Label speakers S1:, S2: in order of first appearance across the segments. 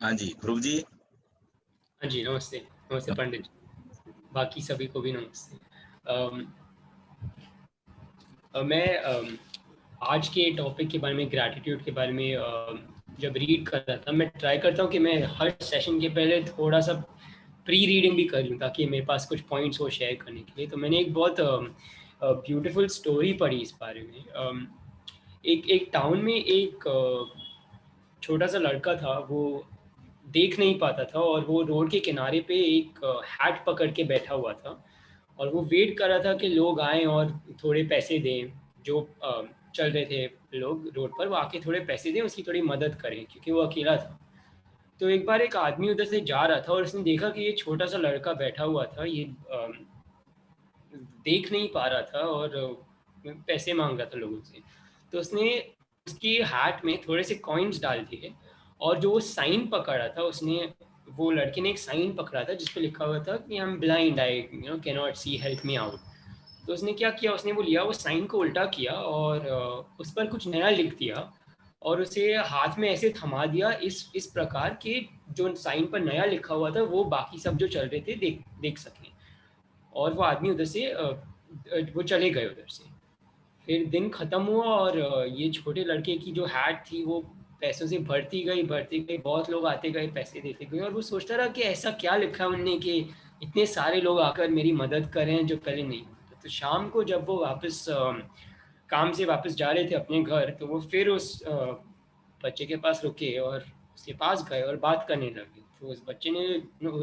S1: हाँ जी, ध्रुव जी।
S2: हाँ जी, नमस्ते। नमस्ते पंडित जी। बाकी सभी को भी नमस्ते। अम, मैं आज के टॉपिक के बारे में, ग्रैटिट्यूड के बारे में जब रीड कर रहा था, मैं ट्राई करता हूँ कि मैं हर सेशन के पहले थोड़ा सा प्री रीडिंग भी कर लूँ, ताकि मेरे पास कुछ पॉइंट्स हो शेयर करने के लिए। तो मैंने एक बहुत ब्यूटीफुल स्टोरी पढ़ी इस बारे में। एक एक टाउन में एक छोटा सा लड़का था। वो देख नहीं पाता था, और वो रोड के किनारे पे एक हैट पकड़ के बैठा हुआ था, और वो वेट कर रहा था कि लोग आएं और थोड़े पैसे दें। जो चल रहे थे लोग रोड पर, वो आके थोड़े पैसे दें, उसकी थोड़ी मदद करें, क्योंकि वो अकेला था। तो एक बार एक आदमी उधर से जा रहा था, और उसने देखा कि ये छोटा सा लड़का बैठा हुआ था। ये देख नहीं पा रहा था, और पैसे मांग रहा था लोगों से। तो उसने उसकी हैट में थोड़े से कॉइन्स डाल दिए, और जो वो साइन पकड़ा था उसने, वो लड़के ने एक साइन पकड़ा था जिस पे लिखा हुआ था कि हम blind, I can not see, help me out. तो उसने क्या किया, उसने वो लिया, वो साइन को उल्टा किया, और उस पर कुछ नया लिख दिया, और उसे हाथ में ऐसे थमा दिया, इस प्रकार कि जो साइन पर नया लिखा हुआ था वो बाकी सब जो चल रहे थे देख देख सकें। और वो आदमी उधर से वो चले गए उधर से। फिर दिन खत्म हुआ, और ये छोटे लड़के की जो हैट थी वो पैसों से भरती गई, बहुत लोग आते गए, पैसे देते गए। और वो सोचता रहा कि ऐसा क्या लिखा है उनने कि इतने सारे लोग आकर मेरी मदद कर रहे हैं जो पहले नहीं होता। तो शाम को जब वो वापस काम से वापस जा रहे थे अपने घर, तो वो फिर उस बच्चे के पास रुके, और उसके पास गए और बात करने लगे। तो उस बच्चे ने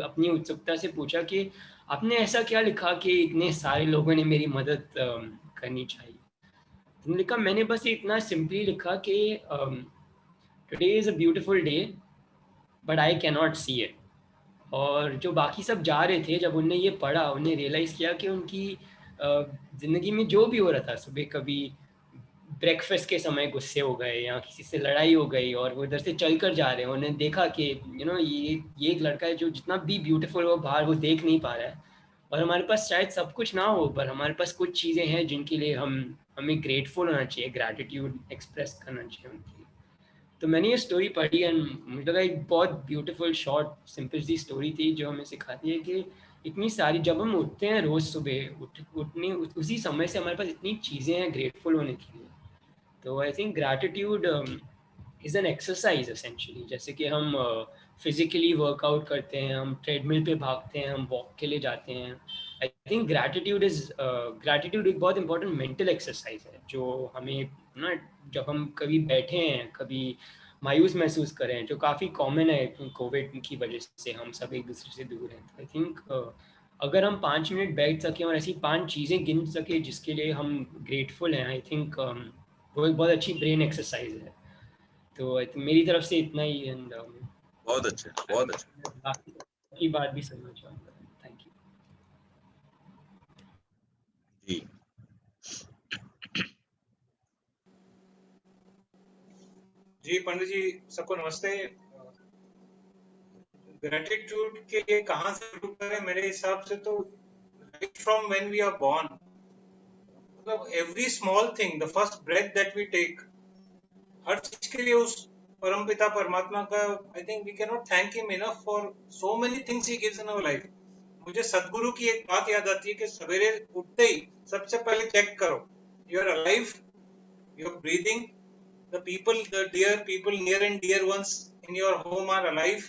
S2: अपनी उत्सुकता से पूछा कि आपने ऐसा क्या लिखा कि इतने सारे लोगों ने मेरी मदद करनी चाहिए। तुमने लिखा, मैंने बस इतना सिंपली लिखा कि today is a beautiful day, but I can not see it. और जो बाकी सब जा रहे थे, जब उनने ये पढ़ा, उन्हें रियलाइज़ किया कि उनकी ज़िंदगी में जो भी हो रहा था, सुबह कभी ब्रेकफास्ट के समय गुस्से हो गए, या किसी से लड़ाई हो गई, और वो इधर से चल कर जा रहे हैं, उन्हें देखा कि ये एक लड़का है जो जितना भी ब्यूटीफुल हो बाहर, वो देख नहीं पा रहा है। और हमारे पास शायद सब कुछ ना हो, पर हमारे पास कुछ चीज़ें हैं जिनके लिए हमें ग्रेटफुल होना चाहिए, ग्रैटिट्यूड एक्सप्रेस करना चाहिए उनके लिए। तो मैंने ये स्टोरी पढ़ी, एंड मुझे लगा एक बहुत ब्यूटीफुल शॉर्ट सिंपल सी स्टोरी थी, जो हमें सिखाती है कि इतनी सारी, जब हम उठते हैं रोज़ सुबह, उठने उसी समय से हमारे पास इतनी चीज़ें हैं ग्रेटफुल होने के लिए। तो I think gratitude is an exercise essentially. जैसे कि हम फिजिकली वर्कआउट करते हैं, हम ट्रेडमिल पे भागते हैं, हम वॉक के लिए जाते हैं। आई थिंक ग्रैटिट्यूड एक बहुत इंपॉर्टेंट मेंटल एक्सरसाइज है, जो हमें ना, जब हम कभी बैठे हैं, कभी मायूस महसूस करें, जो काफ़ी कॉमन है कोविड की वजह से, हम सब एक दूसरे से दूर हैं। तो आई थिंक अगर हम 5 मिनट बैठ सकें और ऐसी 5 चीज़ें गिन सके जिसके लिए हम ग्रेटफुल हैं, आई थिंक वो एक बहुत अच्छी ब्रेन एक्सरसाइज है। तो आई थिंक मेरी तरफ से इतना ही, एंड
S1: बहुत अच्छे, बहुत अच्छे।
S2: बाकी की बात भी सुनना चाहूँगा। Thank you.
S1: जी।
S3: जी पंडित जी, सबको नमस्ते। ग्रेटिट्यूड के लिए कहाँ से शुरू करें? मेरे हिसाब से तो right from when we are born, मतलब every small thing, the first breath that we take, हर चीज के लिए उस परमपिता परमात्मा का I think we can not thank him enough for so many things he gives in our life. मुझे सदगुरु की एक बात याद आती है कि सवेरे उठते ही सबसे पहले चेक करो you are alive, you are breathing, the people, the dear people near and dear ones in your home are alive.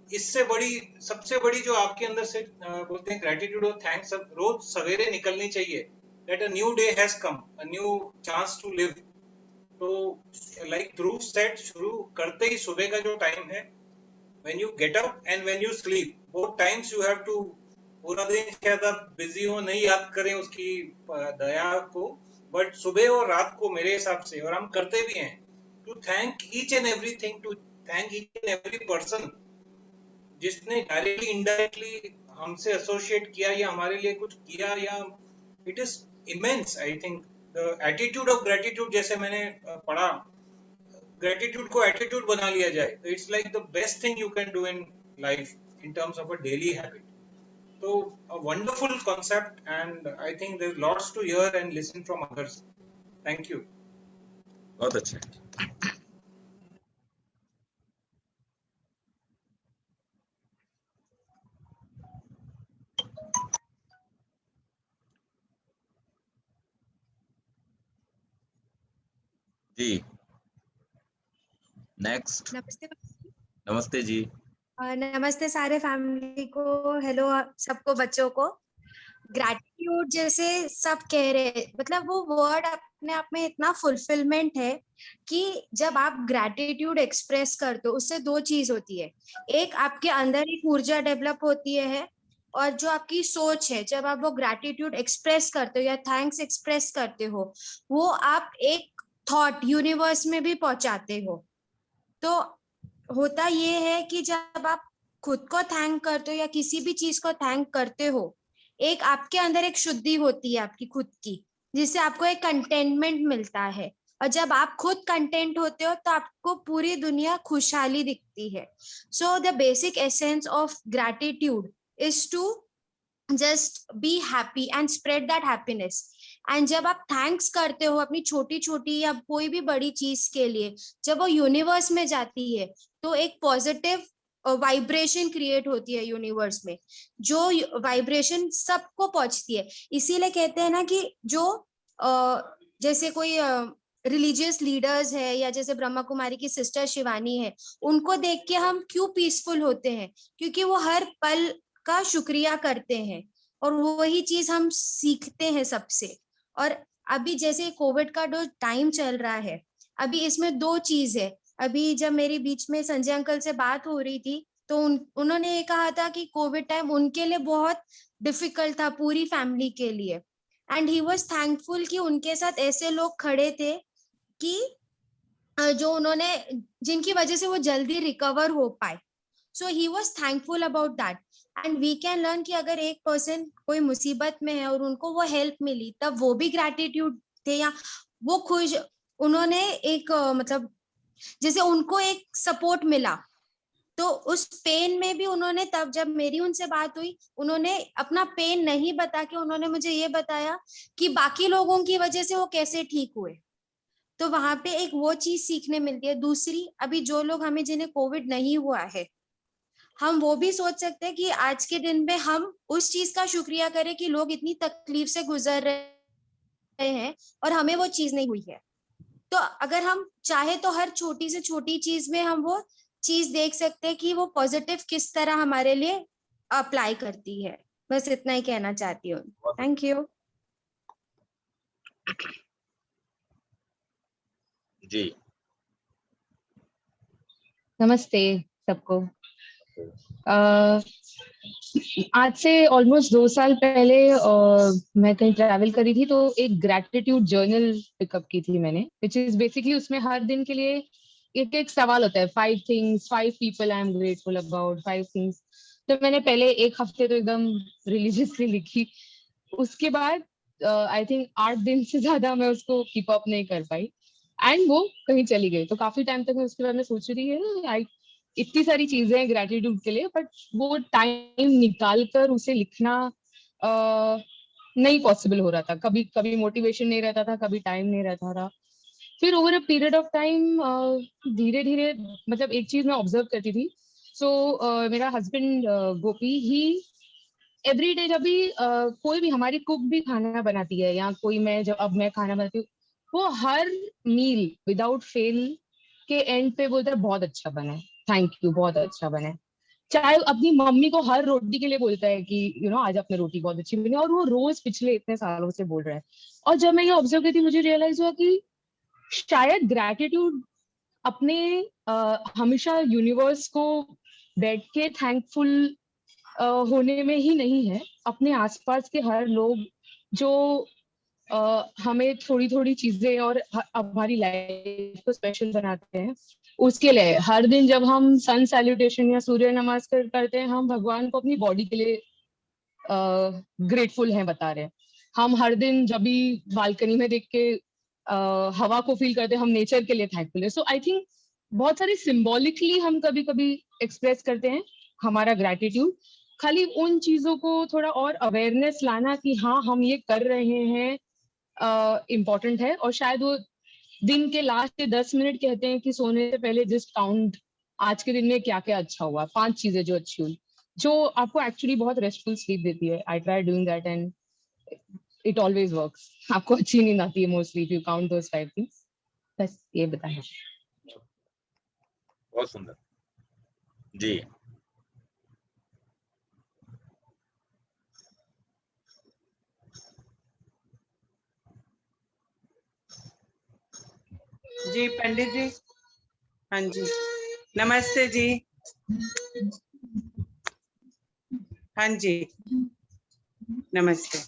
S3: इससे बड़ी, सबसे बड़ी जो आपके अंदर से बोलते हैं ग्रेटिट्यूड और थैंक्स, रोज सवेरे निकलनी चाहिए। That a new day has come, a new chance to live. तो लाइक ध्रुव सेड, शुरू करते ही सुबह का जो टाइम है, when you get up and when you sleep, both times you have to, पूरा दिन क्या था बिजी हो, नहीं याद करें उसकी दया को, बट सुबह और रात को मेरे हिसाब से, और हम करते भी हैं, to thank each and everything, to thank each and every person जिसने डायरेक्टली इनडायरेक्टली हमसे एसोसिएट किया या हमारे लिए कुछ किया, या it is immense. I think the attitude of gratitude, जैसे मैंने पढ़ा, ग्रेटिट्यूड को एटीट्यूड बना लिया जाए तो it's like the best thing you can do in life in terms of a daily habit. तो a wonderful concept, and I think there's lots to hear and listen from others. Thank you.
S1: बहुत अच्छे। जी next.
S4: नमस्ते।
S1: नमस्ते जी।
S4: नमस्ते सारे family को, hello सबको, बच्चों को। ग्रैटिट्यूड जैसे सब कह रहे हैं, मतलब वो वर्ड अपने आप में इतना फुलफिलमेंट है कि जब आप ग्रैटिट्यूड एक्सप्रेस करते हो उससे दो चीज होती है। एक, आपके अंदर एक ऊर्जा डेवलप होती है, और जो आपकी सोच है, जब आप वो ग्रैटिट्यूड एक्सप्रेस करते हो या थैंक्स एक्सप्रेस करते हो, वो आप एक थॉट यूनिवर्स में भी पहुंचाते हो। तो होता ये है कि जब आप खुद को थैंक करते हो या किसी भी चीज को थैंक करते हो, एक आपके अंदर एक शुद्धि होती है आपकी खुद की, जिससे आपको एक कंटेनमेंट मिलता है। और जब आप खुद कंटेंट होते हो तो आपको पूरी दुनिया खुशहाली दिखती है। So the basic essence of gratitude is to just be happy and spread that happiness. And जब आप थैंक्स करते हो अपनी छोटी छोटी या कोई भी बड़ी चीज के लिए, जब वो यूनिवर्स में जाती है तो एक पॉजिटिव वाइब्रेशन क्रिएट होती है यूनिवर्स में, जो वाइब्रेशन सबको पहुंचती है। इसीलिए कहते हैं ना कि जो जैसे कोई रिलीजियस लीडर्स है, या जैसे ब्रह्मा कुमारी की सिस्टर शिवानी है, उनको देख के हम क्यों पीसफुल होते हैं, क्योंकि वो हर पल का शुक्रिया करते हैं, और वही चीज हम सीखते हैं सबसे। और अभी जैसे कोविड का जो टाइम चल रहा है, अभी इसमें दो चीज है। अभी जब मेरी बीच में संजय अंकल से बात हो रही थी, तो उन्होंने ये कहा था कि कोविड टाइम उनके लिए बहुत डिफिकल्ट था, पूरी फैमिली के लिए। एंड ही वाज थैंकफुल कि उनके साथ ऐसे लोग खड़े थे कि जो उन्होंने, जिनकी वजह से वो जल्दी रिकवर हो पाए। So he was thankful about that. And we can learn कि अगर एक पर्सन कोई मुसीबत में है और उनको वो हेल्प मिली, तब वो भी ग्रैटिट्यूड थे, या वो खुश, उन्होंने एक मतलब जैसे उनको एक सपोर्ट मिला, तो उस पेन में भी उन्होंने, तब जब मेरी उनसे बात हुई, उन्होंने अपना पेन नहीं बता के उन्होंने मुझे ये बताया कि बाकी लोगों की वजह से वो कैसे ठीक हुए। तो वहां पे एक वो चीज सीखने मिलती है। दूसरी, अभी जो लोग, हमें जिन्हें कोविड नहीं हुआ है, हम वो भी सोच सकते हैं कि आज के दिन में हम उस चीज का शुक्रिया करें कि लोग इतनी तकलीफ से गुजर रहे हैं और हमें वो चीज नहीं हुई है। तो अगर हम चाहे तो हर छोटी से छोटी चीज में हम वो चीज देख सकते हैं कि वो पॉजिटिव किस तरह हमारे लिए अप्लाई करती है। बस इतना ही कहना चाहती हूँ। Thank you.
S1: जी
S5: नमस्ते सबको। आज से ऑलमोस्ट 2 साल पहले मैं कहीं ट्रैवल करी थी, तो एक ग्रैटिट्यूड जर्नल पिकअप की थी मैंने, विच इज बेसिकली उसमें हर दिन के लिए एक एक सवाल होता है, 5 things, 5 people I am grateful about, 5 things. तो मैंने पहले एक हफ्ते तो एकदम रिलीजियसली लिखी। उसके बाद आई थिंक 8 दिन से ज्यादा मैं उसको कीप अप नहीं कर पाई, एंड वो कहीं चली गई। तो काफी टाइम तक मैं उसके बारे में सोच रही है, इतनी सारी चीजें हैं ग्रेटिट्यूड के लिए, बट वो टाइम निकाल कर उसे लिखना नहीं पॉसिबल हो रहा था। कभी कभी मोटिवेशन नहीं रहता था, कभी टाइम नहीं रहता था। फिर over a period of time धीरे धीरे, मतलब एक चीज मैं ऑब्जर्व करती थी। सो मेरा हस्बैंड गोपी ही एवरी डे, जब भी कोई भी हमारी कुक भी खाना बनाती है, या कोई, मैं जब अब मैं खाना बनाती हूँ, वो हर मील विदाउट फेल के एंड पे बोलता है बहुत अच्छा बना है, थैंक यू, बहुत अच्छा बना है। चाहे अपनी मम्मी को हर रोटी के लिए बोलता है कि आज आपने रोटी बहुत अच्छी बनी, और वो रोज पिछले इतने सालों से बोल रहा है। और जब मैं ये ऑब्जर्व की थी, मुझे रियलाइज हुआ कि शायद ग्रैटिट्यूड अपने हमेशा यूनिवर्स को बैठ के थैंकफुल होने में ही नहीं है, अपने आसपास के हर लोग जो हमें थोड़ी थोड़ी चीजें और हमारी लाइफ को स्पेशल बनाते हैं, उसके लिए हर दिन जब हम सन सैल्यूटेशन या सूर्य नमस्कार करते हैं, हम भगवान को अपनी बॉडी के लिए ग्रेटफुल हैं बता रहे हैं। हम हर दिन जब भी बालकनी में देख के हवा को फील करते हैं, हम नेचर के लिए थैंकफुल है। सो आई थिंक बहुत सारे सिंबॉलिकली हम कभी कभी एक्सप्रेस करते हैं हमारा ग्रैटिट्यूड। खाली उन चीजों को थोड़ा और अवेयरनेस लाना कि हाँ हम ये कर रहे हैं इम्पोर्टेंट है। और शायद वो दिन के लास्ट के 10 मिनट कहते हैं कि सोने से पहले जस्ट काउंट आज के दिन में क्या क्या अच्छा हुआ, 5 चीजें जो अच्छी हुई, जो आपको एक्चुअली बहुत रेस्टफुल स्लीप देती है। I try doing that and it always works. आपको अच्छी नींद आती है mostly if you count those 5 things. बस ये बताना।
S1: बहुत सुंदर जी।
S6: जी पंडित जी, हाँ जी, नमस्ते जी। हाँ जी, नमस्ते।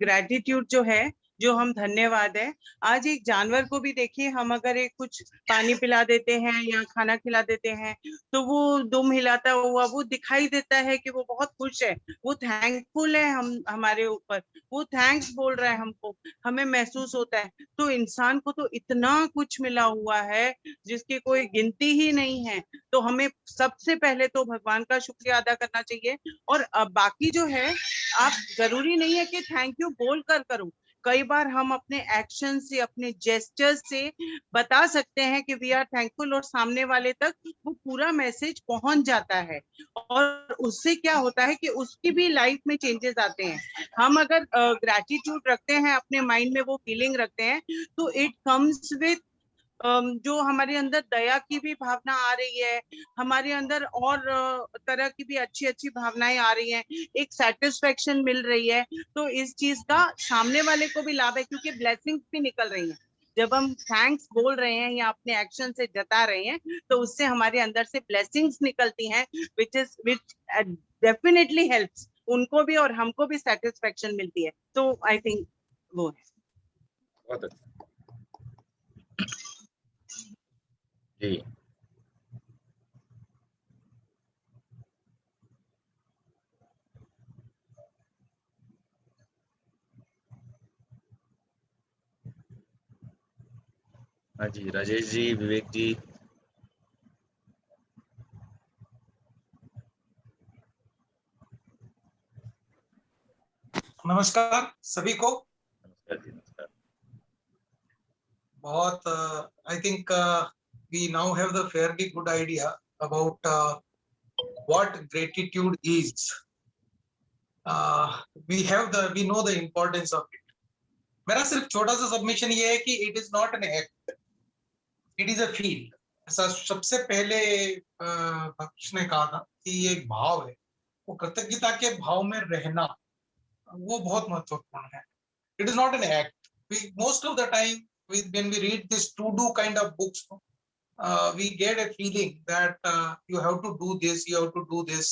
S6: ग्रैटिट्यूड जो है, जो हम धन्यवाद है, आज एक जानवर को भी देखिए, हम अगर एक कुछ पानी पिला देते हैं या खाना खिला देते हैं तो वो दुम हिलाता हुआ वो दिखाई देता है कि वो बहुत खुश है, वो थैंकफुल है हम हमारे ऊपर, वो थैंक्स बोल रहा है हमको, हमें महसूस होता है। तो इंसान को तो इतना कुछ मिला हुआ है जिसकी कोई गिनती ही नहीं है। तो हमें सबसे पहले तो भगवान का शुक्रिया अदा करना चाहिए। और बाकी जो है, आप जरूरी नहीं है कि थैंक यू बोल कर करो, कई बार हम अपने एक्शन से, अपने जेस्चर्स से बता सकते हैं कि वी आर थैंकफुल, और सामने वाले तक वो पूरा मैसेज पहुंच जाता है। और उससे क्या होता है कि उसकी भी लाइफ में चेंजेस आते हैं। हम अगर ग्रैटिट्यूड रखते हैं, अपने माइंड में वो फीलिंग रखते हैं, तो इट कम्स विद जो हमारे अंदर दया की भी भावना आ रही है, हमारे अंदर और तरह की भी अच्छी अच्छी भावनाएं आ रही हैं, एक सेटिस्फेक्शन मिल रही है। तो इस चीज का सामने वाले को भी लाभ है, क्योंकि ब्लेसिंग्स भी निकल रही हैं। जब हम थैंक्स बोल रहे हैं या अपने एक्शन से जता रहे हैं, तो उससे हमारे अंदर से ब्लेसिंग्स निकलती हैं, विच डेफिनेटली हेल्प्स उनको भी और हमको भी सेटिस्फेक्शन मिलती है। तो आई थिंक वो है।
S1: बहुत अच्छा जी। हाँ जी, राजेश जी, विवेक जी।
S3: नमस्कार सभी को।
S1: नमस्कार जी, नमस्कार।
S3: बहुत I think we now have the fairly good idea about what gratitude is. We know the importance of it. मेरा सिर्फ छोटा सा सबमिशन ये है कि it is not an act, it is a feel. ऐसा सबसे पहले भक्त ने कहा था कि ये एक भाव है, वो कृतज्ञता के भाव में रहना, वो बहुत महत्वपूर्ण है। It is not an act. Most of the time when we read this to do kind of books, we get a feeling that you have to do this, you have to do this.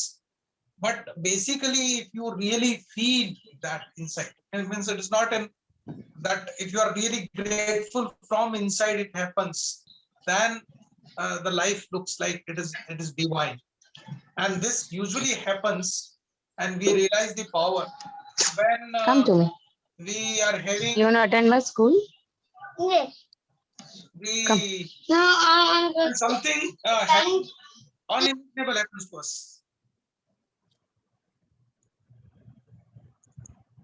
S3: But basically, if you really feel that inside, it means it is not that if you are really grateful from inside, it happens, then the life looks like it is divine. And this usually happens, and we realize the power when
S5: Come to me.
S3: we are having.
S5: You want to attend my school?
S3: Come. When something unimaginable happens to us.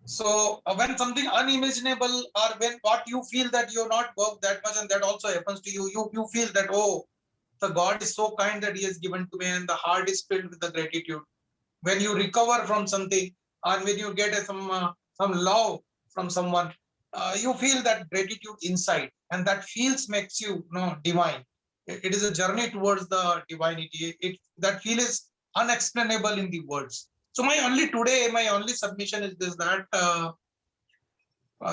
S3: So when something unimaginable, or when what you feel that you're not worked that much, and that also happens to you, you feel that, oh, the God is so kind that he has given to me, and the heart is filled with the gratitude. When you recover from something, or when you get some love from someone, you feel that gratitude inside, and that feels makes you, divine. It is a journey towards the divinity. That feel is unexplainable in the words. So my only submission is this, that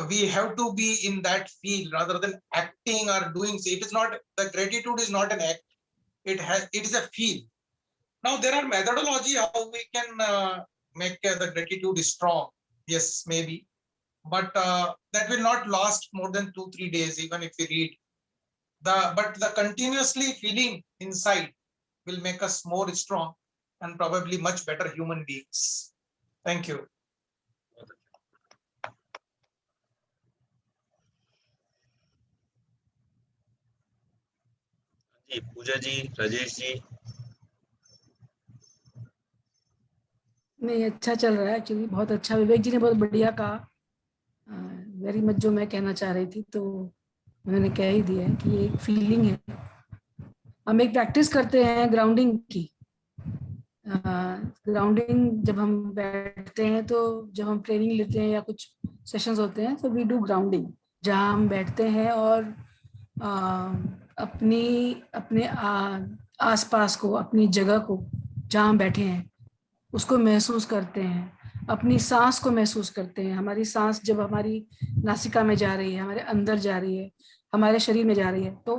S3: we have to be in that feel rather than acting or doing. It is not, the gratitude is not an act. It is a feel. Now there are methodology how we can make the gratitude strong. Yes, maybe, but that will not last more than 2-3 days, even if we read. But the continuously feeling inside will make us more strong and probably much better human beings. Thank you.
S1: जी, पूजा जी, राजेश जी।
S7: नहीं, अच्छा चल रहा है actually, बहुत अच्छा। विवेक जी ने बहुत बढ़िया कहा, वेरी मच जो मैं कहना चाह रही थी, तो उन्होंने कह ही दिया है कि ये एक फीलिंग है। हम एक प्रैक्टिस करते हैं ग्राउंडिंग की। ग्राउंडिंग जब हम बैठते हैं, तो जब हम ट्रेनिंग लेते हैं या कुछ सेशंस होते हैं, तो वी डू ग्राउंडिंग, जहाँ हम बैठते हैं और अपने आसपास को, अपनी जगह को जहाँ बैठे हैं उसको महसूस करते हैं, अपनी सांस को महसूस करते हैं। हमारी सांस जब हमारी नासिका में जा रही है, हमारे अंदर जा रही है, हमारे शरीर में जा रही है, तो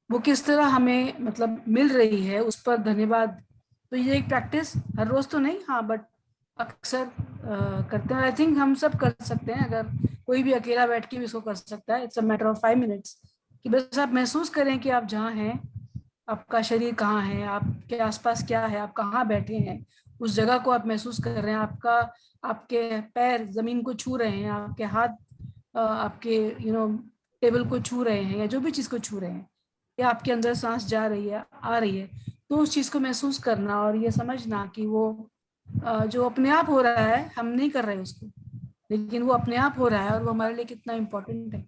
S7: वो किस तरह हमें मतलब मिल रही है, उस पर धन्यवाद। तो ये एक प्रैक्टिस हर रोज तो नहीं, हाँ, बट अक्सर करते हैं। आई थिंक हम सब कर सकते हैं, अगर कोई भी अकेला बैठ के भी इसको कर सकता है। It's a matter of 5 minutes कि बस आप महसूस करें कि आप जहाँ हैं, आपका शरीर कहाँ है, आपके आसपास क्या है, आप कहाँ बैठे हैं, उस जगह को आप महसूस कर रहे हैं। आपके पैर जमीन को छू रहे हैं, आपके हाथ आपके टेबल को छू रहे हैं, या जो भी चीज को छू रहे हैं, या आपके अंदर सांस जा रही है, आ रही है, तो उस चीज को महसूस करना और ये समझना कि वो जो अपने आप हो रहा है, हम नहीं कर रहे उसको, लेकिन वो अपने आप हो रहा है और वो हमारे लिए कितना इम्पोर्टेंट है।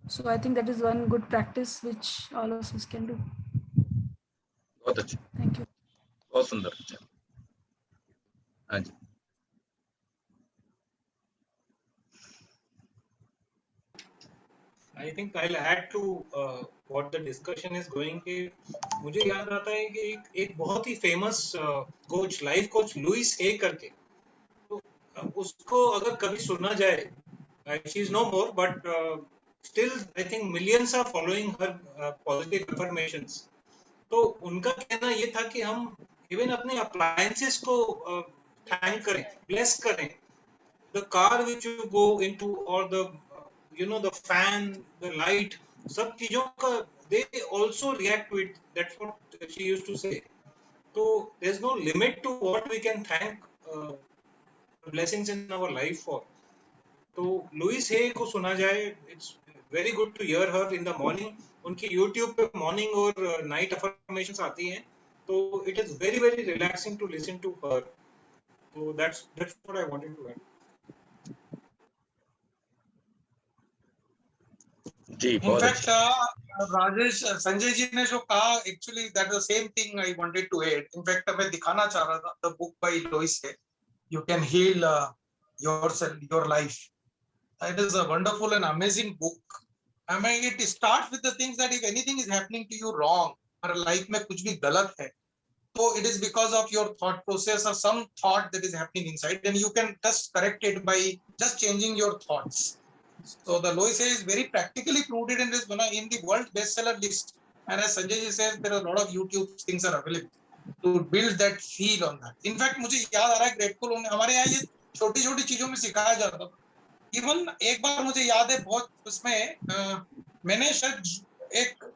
S7: So I think that is one good practice which all of us can do.
S1: बहुत अच्छा,
S7: थैंक यू।
S1: बहुत सुंदर। अच्छा, हाँ जी।
S3: I think I'll add to what the discussion is going कि मुझे याद आता है कि एक बहुत ही famous coach, life coach Louise Hay करके, तो उसको अगर कभी सुना जाए, she is no more but still I think millions are following her positive affirmations. तो उनका कहना ये था कि हम इवन अपने अप्लायंसेस को थैंक करें, ब्लेस करें, the car which you go into or the the fan, the light, सब चीजों का they also react to it. That's what she used to say. So there's no limit to what we can thank blessings in our life for. तो Louis हे को सुना जाए, it's very good to hear her in the morning. उनकी YouTube पे morning और night affirmations आती हैं, तो it is very very relaxing to listen to her. So that's what I wanted to add.
S1: Ji,
S8: In fact, Rajesh, Sanjay ji ने जो कहा, actually that is the same thing I wanted to add. In fact, मैं दिखाना चाह रहा था, the book by Lois Hay, You Can Heal Yourself, Your Life. It is a wonderful and amazing book. I mean, it starts with the things that if anything is happening to you wrong, or life में कुछ भी गलत है, so it is because of your thought process or some thought that is happening inside, and you can just correct it by just changing your thoughts. So the Lois Hay is very practically rooted in this, in the world bestseller list. And as Sanjay ji says, there are a lot of YouTube things are available to build that feel on that. In fact, मुझे याद आ रहा है grateful होने, हमारे यहाँ ये छोटी-छोटी चीजों में सिखाया जाता था। इवन एक बार मुझे याद है बहुत, उसमें मैंने शायद एक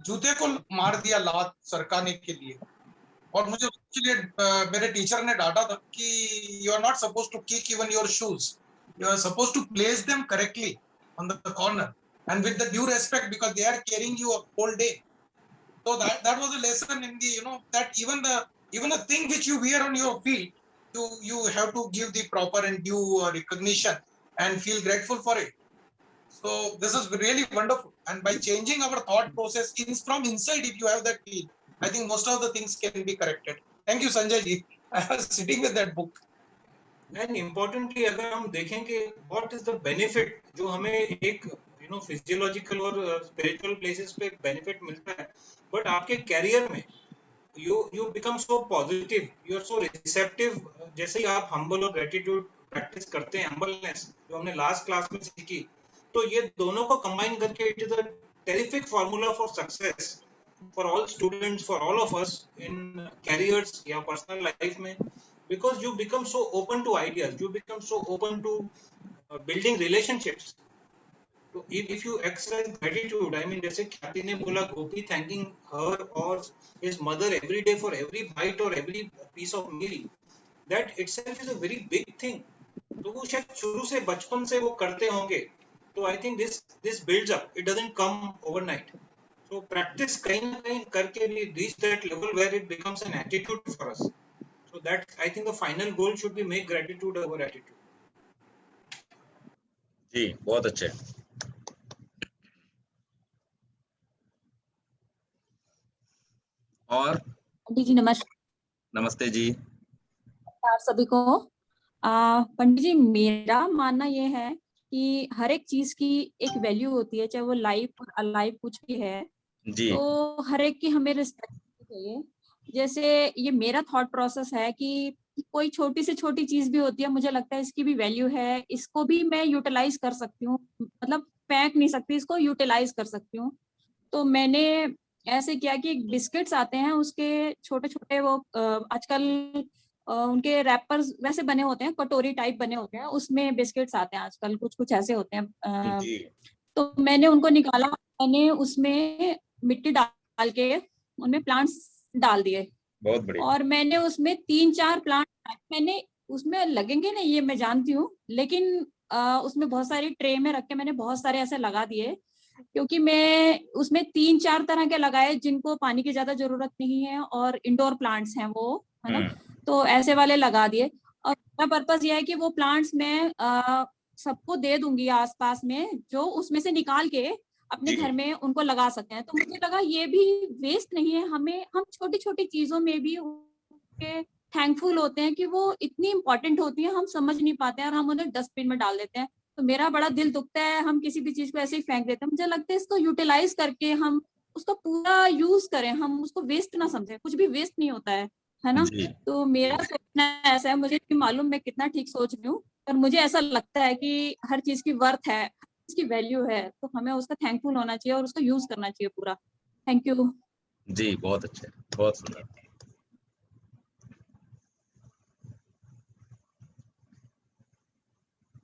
S8: जूते को मार दिया लात सरकाने के लिए, और मुझे उसके लिए मेरे टीचर ने डांटा था कि you are not supposed to kick even your shoes. You are supposed to place them correctly on the corner and with the due respect, because they are carrying you a whole day. So that was a lesson in the that even a thing which you wear on your feet, you have to give the proper and due recognition and feel grateful for it. So this is really wonderful, and by changing our thought process from inside, if you have that feel, I think most of the things can be corrected. Thank you, Sanjay ji. I was sitting with that book.
S3: And importantly, अगर हम देखें कि what is the benefit जो हमें एक physiological और spiritual places पे benefit मिलता है, but आपके career में you become so positive, you are so receptive. जैसे ही आप humble और gratitude practice करते हैं, humbleness जो हमने last class में सीखी, तो ये दोनों को combine करके it is a terrific formula for success for all students, for all of us in careers या personal life में. Because you become so open to ideas, you become so open to building relationships. So if you exercise gratitude, I mean, जैसे ख्याति ने बोला, Gopi thanking her or his mother every day for every bite or every piece of meal, that itself is a very big thing. तो वो शायद शुरू से बचपन से वो करते होंगे. तो I think this builds up. It doesn't come overnight. So practice कहीं ना कहीं करके we reach that level where it becomes an attitude for us. So that I think the final goal should be make gratitude our attitude.
S1: जी, बहुत अच्छे। और
S9: पंडित जी नमस्कार।
S1: नमस्ते जी।
S9: नमस्कार सभी को। पंडित जी, मेरा मानना ये है कि हर एक चीज की एक वैल्यू होती है, चाहे वो लाइफ और अलाइव कुछ भी है,
S1: जी
S9: तो हर एक की हमें रिस्पेक्ट करनी चाहिए। जैसे ये मेरा थॉट प्रोसेस है कि कोई छोटी से छोटी चीज भी होती है, मुझे लगता है इसकी भी वैल्यू है, इसको भी मैं यूटिलाइज कर सकती हूँ, मतलब फेंक नहीं सकती, इसको यूटिलाइज कर सकती हूँ। तो मैंने ऐसे किया कि बिस्किट्स आते हैं, उसके छोटे छोटे वो आजकल उनके रैपर्स वैसे बने होते हैं, कटोरी टाइप बने होते हैं, उसमें बिस्किट्स आते हैं आजकल, कुछ कुछ ऐसे होते हैं।
S1: जी
S9: तो मैंने उनको निकाला, मैंने उसमें मिट्टी डाल के उनमें प्लांट्स डाल दिए,
S1: बहुत बढ़िया।
S9: और मैंने उसमें 3-4 प्लांट मैंने उसमें लगेंगे नहीं ये मैं जानती हूँ, लेकिन उसमें बहुत सारी ट्रे में रख के मैंने बहुत सारे ऐसे लगा दिए, क्योंकि मैं उसमें 3-4 तरह के लगाए जिनको पानी की ज्यादा जरूरत नहीं है और इंडोर प्लांट्स हैं वो, है ना, तो ऐसे वाले लगा दिए। और मेरा पर्पस ये है कि वो प्लांट्स मैं सबको दे दूंगी आसपास में, जो उसमें से निकाल के अपने
S1: जी
S9: घर में उनको लगा सकते हैं। तो मुझे लगा ये भी वेस्ट नहीं है, हमें हम छोटी छोटी चीजों में भी उनके थैंकफुल होते हैं कि वो इतनी इंपॉर्टेंट होती है, हम समझ नहीं पाते हैं और हम उन्हें डस्टबिन में डाल देते हैं। तो मेरा बड़ा दिल दुखता है, हम किसी भी चीज को ऐसे ही फेंक देते हैं। मुझे लगता है इसको यूटिलाइज करके हम उसका पूरा यूज करें, हम उसको वेस्ट ना समझें, कुछ भी वेस्ट नहीं होता है ना।
S1: जी
S9: तो मेरा सोचना ऐसा है, मुझे नहीं मालूम मैं कितना ठीक सोच रही हूँ, पर मुझे ऐसा लगता है कि हर चीज की वर्थ है, की वैल्यू है, तो हमें उसका थैंकफुल होना चाहिए और उसका यूज करना चाहिए पूरा। Thank you.
S1: जी बहुत अच्छे, बहुत सुंदर।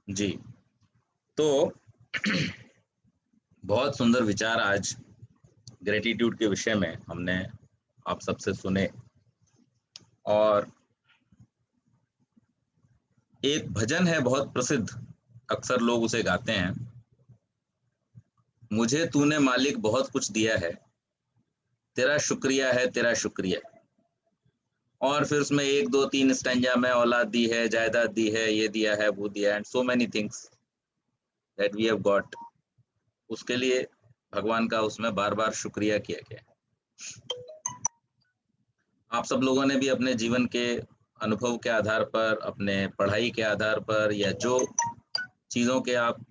S1: जी तो बहुत सुंदर विचार आज ग्रेटिट्यूड के विषय में हमने आप सबसे सुने। और एक भजन है बहुत प्रसिद्ध, अक्सर लोग उसे गाते हैं, मुझे तूने मालिक बहुत कुछ दिया है, तेरा शुक्रिया है तेरा शुक्रिया। और फिर उसमें 1 2 3 स्टैंजा में औलाद दी है, जायदाद दी है, ये दिया है वो दिया है, and so many things that we have got. उसके लिए भगवान का उसमें बार बार शुक्रिया किया गया। आप सब लोगों ने भी अपने जीवन के अनुभव के आधार पर, अपने पढ़ाई के आधार पर, या जो चीज़ों के आप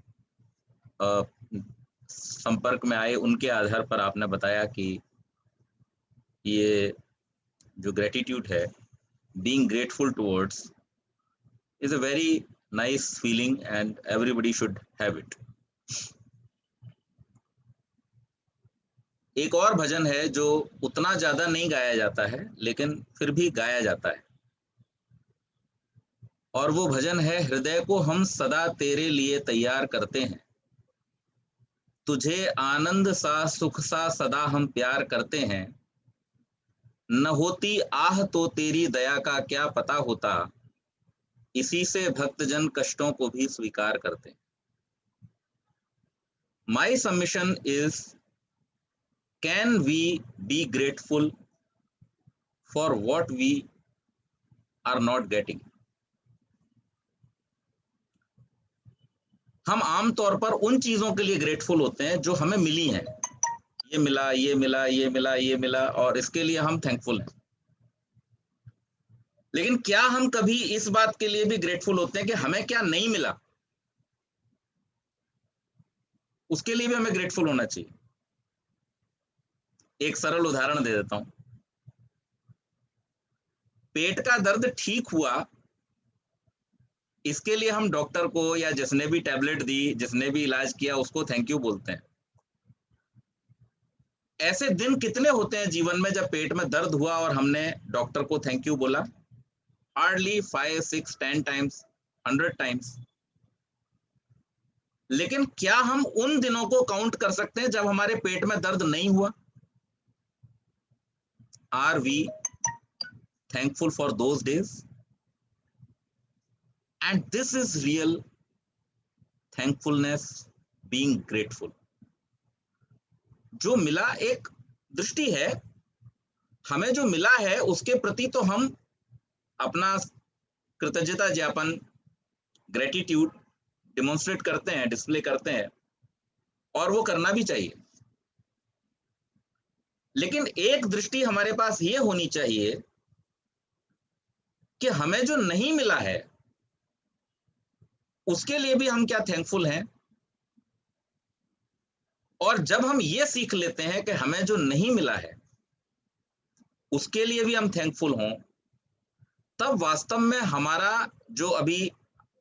S1: संपर्क में आए उनके आधार पर आपने बताया कि ये जो ग्रेटिट्यूड है, being grateful towards, is a very nice feeling and everybody should have it. एक और भजन है जो उतना ज्यादा नहीं गाया जाता है लेकिन फिर भी गाया जाता है, और वो भजन है, हृदय को हम सदा तेरे लिए तैयार करते हैं, तुझे आनंद सा सुख सा सदा हम प्यार करते हैं, न होती आह तो तेरी दया का क्या पता होता, इसी से भक्तजन कष्टों को भी स्वीकार करते हैं। My submission is, can we be grateful for what we are not getting. हम आमतौर पर उन चीजों के लिए ग्रेटफुल होते हैं जो हमें मिली हैं, ये मिला ये मिला ये मिला ये मिला, और इसके लिए हम थैंकफुल हैं। लेकिन क्या हम कभी इस बात के लिए भी ग्रेटफुल होते हैं कि हमें क्या नहीं मिला, उसके लिए भी हमें ग्रेटफुल होना चाहिए। एक सरल उदाहरण दे देता हूं। पेट का दर्द ठीक हुआ, इसके लिए हम डॉक्टर को या जिसने भी टैबलेट दी, जिसने भी इलाज किया, उसको थैंक यू बोलते हैं। ऐसे दिन कितने होते हैं जीवन में जब पेट में दर्द हुआ और हमने डॉक्टर को थैंक यू बोला? Hardly 5 6 10 times, 100 times. लेकिन क्या हम उन दिनों को काउंट कर सकते हैं जब हमारे पेट में दर्द नहीं हुआ? Are we thankful for those days? And this is real thankfulness, being grateful. जो मिला एक दृष्टि है, हमें जो मिला है उसके प्रति तो हम अपना कृतज्ञता ज्ञापन, ग्रेटिट्यूड डिमॉन्स्ट्रेट करते हैं, डिस्प्ले करते हैं, और वो करना भी चाहिए। लेकिन एक दृष्टि हमारे पास ये होनी चाहिए कि हमें जो नहीं मिला है उसके लिए भी हम क्या थैंकफुल हैं। और जब हम ये सीख लेते हैं कि हमें जो नहीं मिला है उसके लिए भी हम थैंकफुल हों, तब वास्तव में हमारा जो अभी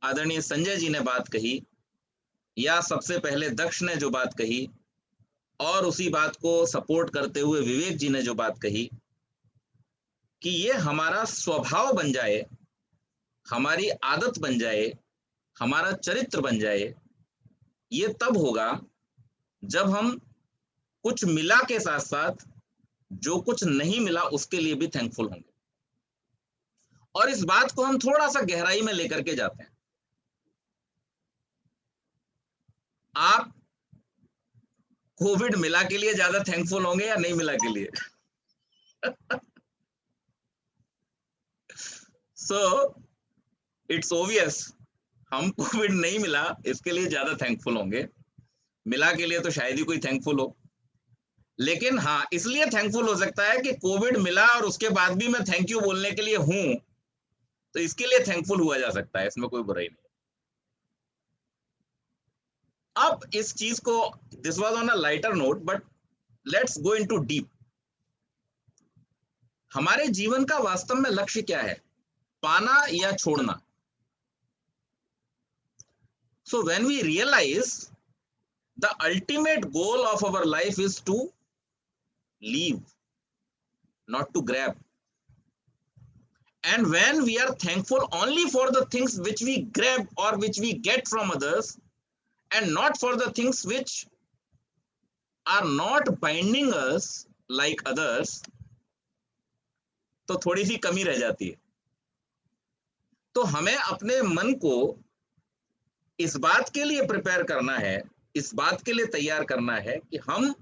S1: आदरणीय संजय जी ने बात कही, या सबसे पहले दक्ष ने जो बात कही, और उसी बात को सपोर्ट करते हुए विवेक जी ने जो बात कही, कि ये हमारा स्वभाव बन जाए, हमारी आदत बन जाए, हमारा चरित्र बन जाए, ये तब होगा जब हम कुछ मिला के साथ साथ जो कुछ नहीं मिला उसके लिए भी थैंकफुल होंगे। और इस बात को हम थोड़ा सा गहराई में लेकर के जाते हैं। आप कोविड मिला के लिए ज्यादा थैंकफुल होंगे या नहीं मिला के लिए? सो इट्स ओबियस, हम कोविड नहीं मिला इसके लिए ज्यादा थैंकफुल होंगे, मिला के लिए तो शायद ही कोई थैंकफुल हो। लेकिन हाँ, इसलिए थैंकफुल हो सकता है कि कोविड मिला और उसके बाद भी मैं थैंक यू बोलने के लिए हूं, तो इसके लिए थैंकफुल हुआ जा सकता है, इसमें कोई बुराई नहीं। अब इस चीज को, this was on a lighter note, but let's go into deep. हमारे जीवन का वास्तव में लक्ष्य क्या है, पाना या छोड़ना? So when we realise the ultimate goal of our life is to leave, not to grab. And when we are thankful only for the things which we grab or which we get from others, and not for the things which are not binding us like others, तो थोड़ी सी कमी रह जाती है। तो हमें अपने मन को इस बात के लिए प्रिपेयर करना है, इस बात के लिए तैयार करना है कि हम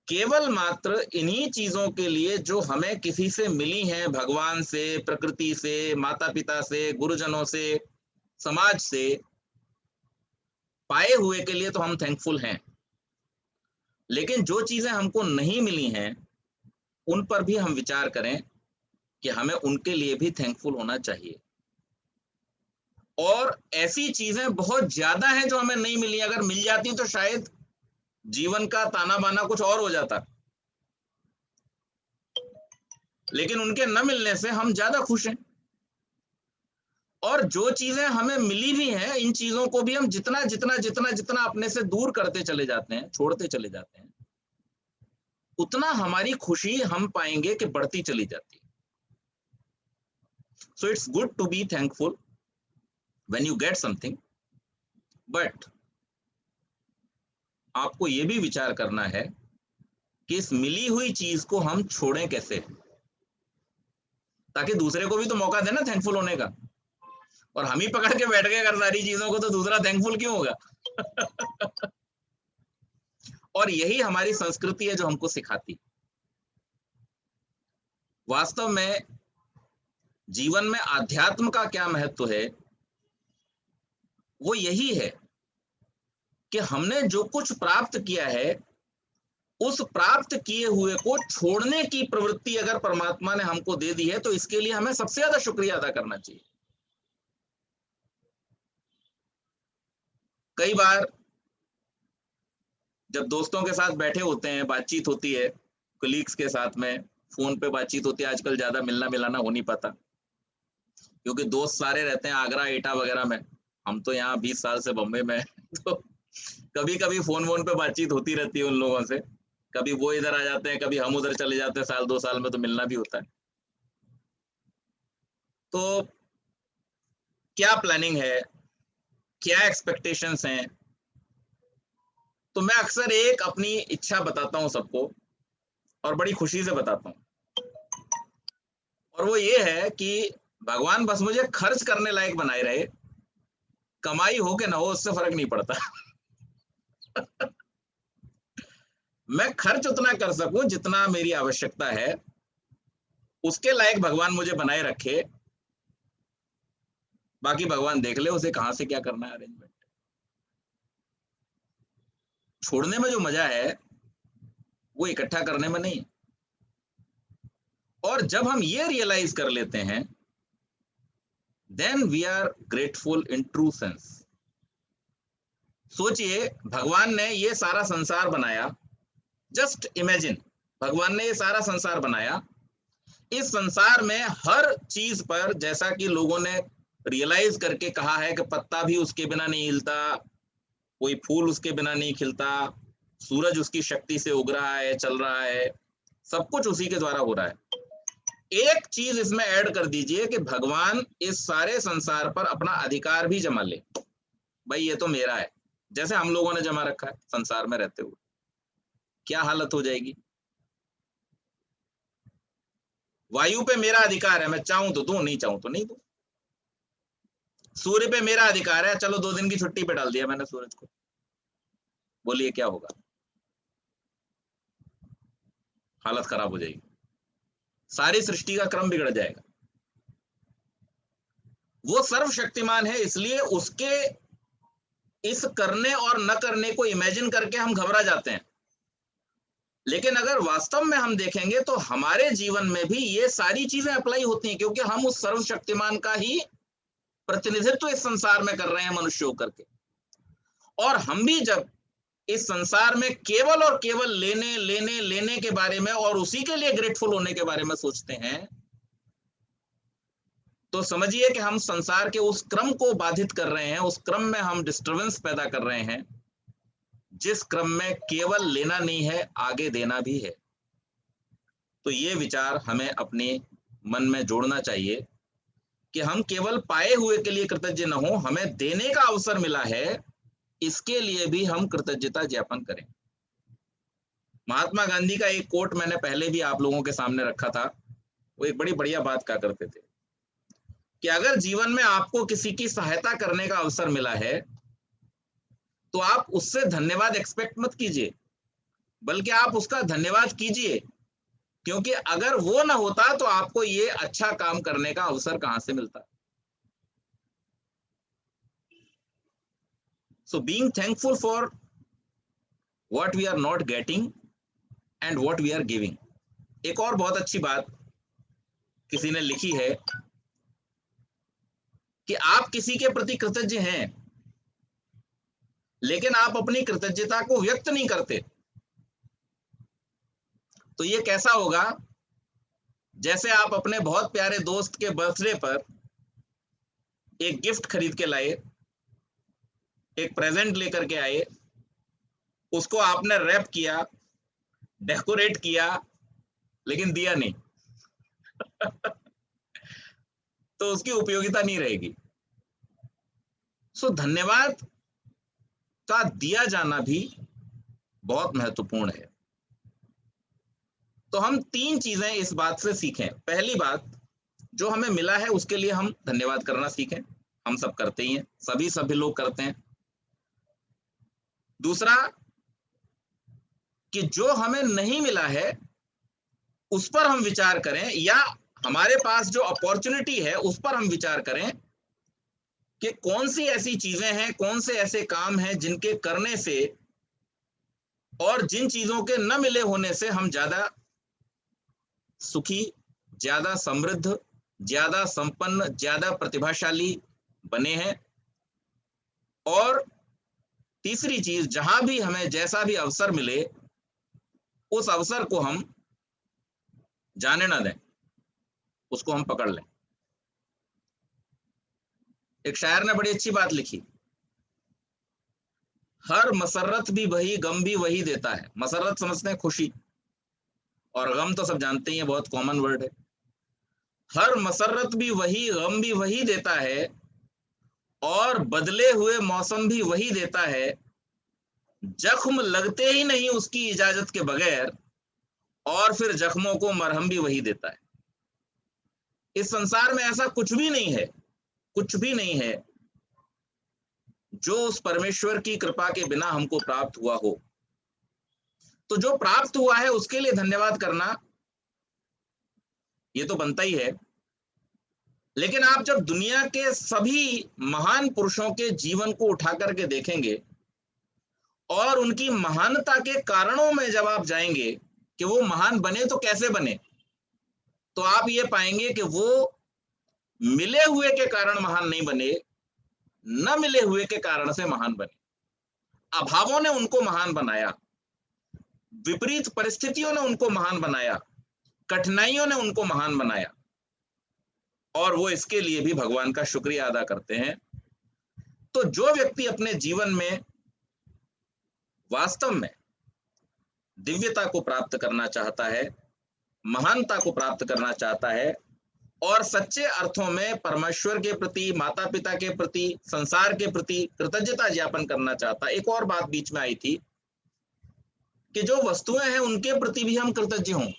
S1: केवल मात्र इन्हीं चीजों के लिए जो हमें किसी से मिली हैं, भगवान से, प्रकृति से, माता पिता से, गुरुजनों से, समाज से पाए हुए के लिए तो हम थैंकफुल हैं। लेकिन जो चीजें हमको नहीं मिली हैं उन पर भी हम विचार करें कि हमें उनके लिए भी थैंकफुल होना चाहिए। और ऐसी चीजें बहुत ज्यादा हैं जो हमें नहीं मिली, अगर मिल जाती तो शायद जीवन का ताना बाना कुछ और हो जाता, लेकिन उनके न मिलने से हम ज्यादा खुश हैं। और जो चीजें हमें मिली भी हैं, इन चीजों को भी हम जितना जितना जितना जितना अपने से दूर करते चले जाते हैं, छोड़ते चले जाते हैं, उतना हमारी खुशी हम पाएंगे कि बढ़ती चली जाती है। So it's good to be thankful when you get something, but आपको यह भी विचार करना है कि इस मिली हुई चीज को हम छोड़ें कैसे, ताकि दूसरे को भी तो मौका देना थैंकफुल होने का। और हम ही पकड़ के बैठ गए अगर सारी चीजों को, तो दूसरा थैंकफुल क्यों होगा? और यही हमारी संस्कृति है जो हमको सिखाती। वास्तव में जीवन में आध्यात्म का क्या महत्व है, वो यही है कि हमने जो कुछ प्राप्त किया है उस प्राप्त किए हुए को छोड़ने की प्रवृत्ति अगर परमात्मा ने हमको दे दी है, तो इसके लिए हमें सबसे ज्यादा शुक्रिया अदा करना चाहिए। कई बार जब दोस्तों के साथ बैठे होते हैं, बातचीत होती है, कलीग्स के साथ में फोन पे बातचीत होती है, आजकल ज्यादा मिलना मिलाना हो नहीं पाता क्योंकि दोस्त सारे रहते हैं आगरा, एटा वगैरह में। हम तो यहाँ 20 साल से बम्बई में, तो कभी कभी फोन वोन पे बातचीत होती रहती है उन लोगों से। कभी वो इधर आ जाते हैं, कभी हम उधर चले जाते हैं, साल 2 साल में तो मिलना भी होता है। तो क्या प्लानिंग है, क्या एक्सपेक्टेशंस हैं? तो मैं अक्सर एक अपनी इच्छा बताता हूं सबको, और बड़ी खुशी से बताता हूं, और वो ये है कि भगवान बस मुझे खर्च करने लायक बनाए रहे, कमाई हो के ना हो उससे फर्क नहीं पड़ता। मैं खर्च उतना कर सकूं जितना मेरी आवश्यकता है, उसके लायक भगवान मुझे बनाए रखे। बाकी भगवान देख ले उसे कहां से क्या करना है अरेंजमेंट। छोड़ने में जो मजा है वो इकट्ठा करने में नहीं है। और जब हम ये रियलाइज कर लेते हैं, then we are grateful in true sense. सोचिए, भगवान ने ये सारा संसार बनाया, जस्ट इमेजिन, भगवान ने ये सारा संसार बनाया, इस संसार में हर चीज पर, जैसा कि लोगों ने रियलाइज करके कहा है कि पत्ता भी उसके बिना नहीं हिलता, कोई फूल उसके बिना नहीं खिलता, सूरज उसकी शक्ति से उग रहा है, चल रहा है, सब कुछ उसी के द्वारा हो रहा है। एक चीज इसमें ऐड कर दीजिए कि भगवान इस सारे संसार पर अपना अधिकार भी जमा ले, भाई ये तो मेरा है, जैसे हम लोगों ने जमा रखा है संसार में रहते हुए, क्या हालत हो जाएगी। वायु पे मेरा अधिकार है, मैं चाहूं तो दूं, नहीं चाहूं तो नहीं दूं। सूर्य पे मेरा अधिकार है, चलो 2 दिन की छुट्टी पे डाल दिया मैंने सूरज को, बोलिए क्या होगा, हालत खराब हो जाएगी, सारी सृष्टि का क्रम बिगड़ जाएगा। वो सर्वशक्तिमान है, इसलिए उसके इस करने और न करने को इमेजिन करके हम घबरा जाते हैं। लेकिन अगर वास्तव में हम देखेंगे तो हमारे जीवन में भी ये सारी चीजें अप्लाई होती हैं, क्योंकि हम उस सर्वशक्तिमान का ही प्रतिनिधित्व इस संसार में कर रहे हैं मनुष्य होकर के। और हम भी जब इस संसार में केवल और केवल लेने लेने लेने के बारे में और उसी के लिए ग्रेटफुल होने के बारे में सोचते हैं, तो समझिए कि हम संसार के उस क्रम को बाधित कर रहे हैं, उस क्रम में हम डिस्टर्बेंस पैदा कर रहे हैं, जिस क्रम में केवल लेना नहीं है, आगे देना भी है। तो ये विचार हमें अपने मन में जोड़ना चाहिए कि हम केवल पाए हुए के लिए कृतज्ञ न हो, हमें देने का अवसर मिला है, इसके लिए भी हम कृतज्ञता ज्ञापन करें। महात्मा गांधी का एक कोट मैंने पहले भी आप लोगों के सामने रखा था, वो एक बड़ी बढ़िया बात कहा करते थे कि अगर जीवन में आपको किसी की सहायता करने का अवसर मिला है तो आप उससे धन्यवाद एक्सपेक्ट मत कीजिए, बल्कि आप उसका धन्यवाद कीजिए, क्योंकि अगर वो ना होता तो आपको ये अच्छा काम करने का अवसर कहां से मिलता। So being thankful for what we are not getting and what we are giving. एक और बहुत अच्छी बात किसी ने लिखी है कि आप किसी के प्रति कृतज्ञ हैं, लेकिन आप अपनी कृतज्ञता को व्यक्त नहीं करते। तो ये कैसा होगा, जैसे आप अपने बहुत प्यारे दोस्त के बर्थडे पर एक गिफ्ट खरीद के लाए, एक प्रेजेंट लेकर के आए, उसको आपने रैप किया, डेकोरेट किया, लेकिन दिया नहीं तो उसकी उपयोगिता नहीं रहेगी। सो धन्यवाद का दिया जाना भी बहुत महत्वपूर्ण है। तो हम 3 चीजें इस बात से सीखें। पहली बात, जो हमें मिला है उसके लिए हम धन्यवाद करना सीखें, हम सब करते ही हैं, सभी लोग करते हैं। दूसरा, कि जो हमें नहीं मिला है उस पर हम विचार करें, या हमारे पास जो अपॉर्चुनिटी है उस पर हम विचार करें कि कौन सी ऐसी चीजें हैं, कौन से ऐसे काम हैं जिनके करने से और जिन चीजों के न मिले होने से हम ज्यादा सुखी, ज्यादा समृद्ध, ज्यादा संपन्न, ज्यादा प्रतिभाशाली बने हैं। और तीसरी चीज, जहां भी हमें जैसा भी अवसर मिले उस अवसर को हम जाने ना दें, उसको हम पकड़ लें। एक शायर ने बड़ी अच्छी बात लिखी, हर मसरत भी वही, गम भी वही देता है। मसरत समझते हैं खुशी, और गम तो सब जानते ही हैं, बहुत कॉमन वर्ड है। हर मसरत भी वही, गम भी वही देता है, और बदले हुए मौसम भी वही देता है। जख्म लगते ही नहीं उसकी इजाजत के बगैर, और फिर जख्मों को मरहम भी वही देता है। इस संसार में ऐसा कुछ भी नहीं है, कुछ भी नहीं है जो उस परमेश्वर की कृपा के बिना हमको प्राप्त हुआ हो। तो जो प्राप्त हुआ है उसके लिए धन्यवाद करना ये तो बनता ही है। लेकिन आप जब दुनिया के सभी महान पुरुषों के जीवन को उठा करके देखेंगे और उनकी महानता के कारणों में जब आप जाएंगे कि वो महान बने तो कैसे बने, तो आप ये पाएंगे कि वो मिले हुए के कारण महान नहीं बने, न मिले हुए के कारण से महान बने। अभावों ने उनको महान बनाया, विपरीत परिस्थितियों ने उनको महान बनाया, कठिनाइयों ने उनको महान बनाया, और वो इसके लिए भी भगवान का शुक्रिया अदा करते हैं। तो जो व्यक्ति अपने जीवन में वास्तव में दिव्यता को प्राप्त करना चाहता है, महानता को प्राप्त करना चाहता है, और सच्चे अर्थों में परमेश्वर के प्रति, माता पिता के प्रति, संसार के प्रति कृतज्ञता ज्ञापन करना चाहता है। एक और बात बीच में आई थी कि जो वस्तुएं हैं उनके प्रति भी हम कृतज्ञ हों।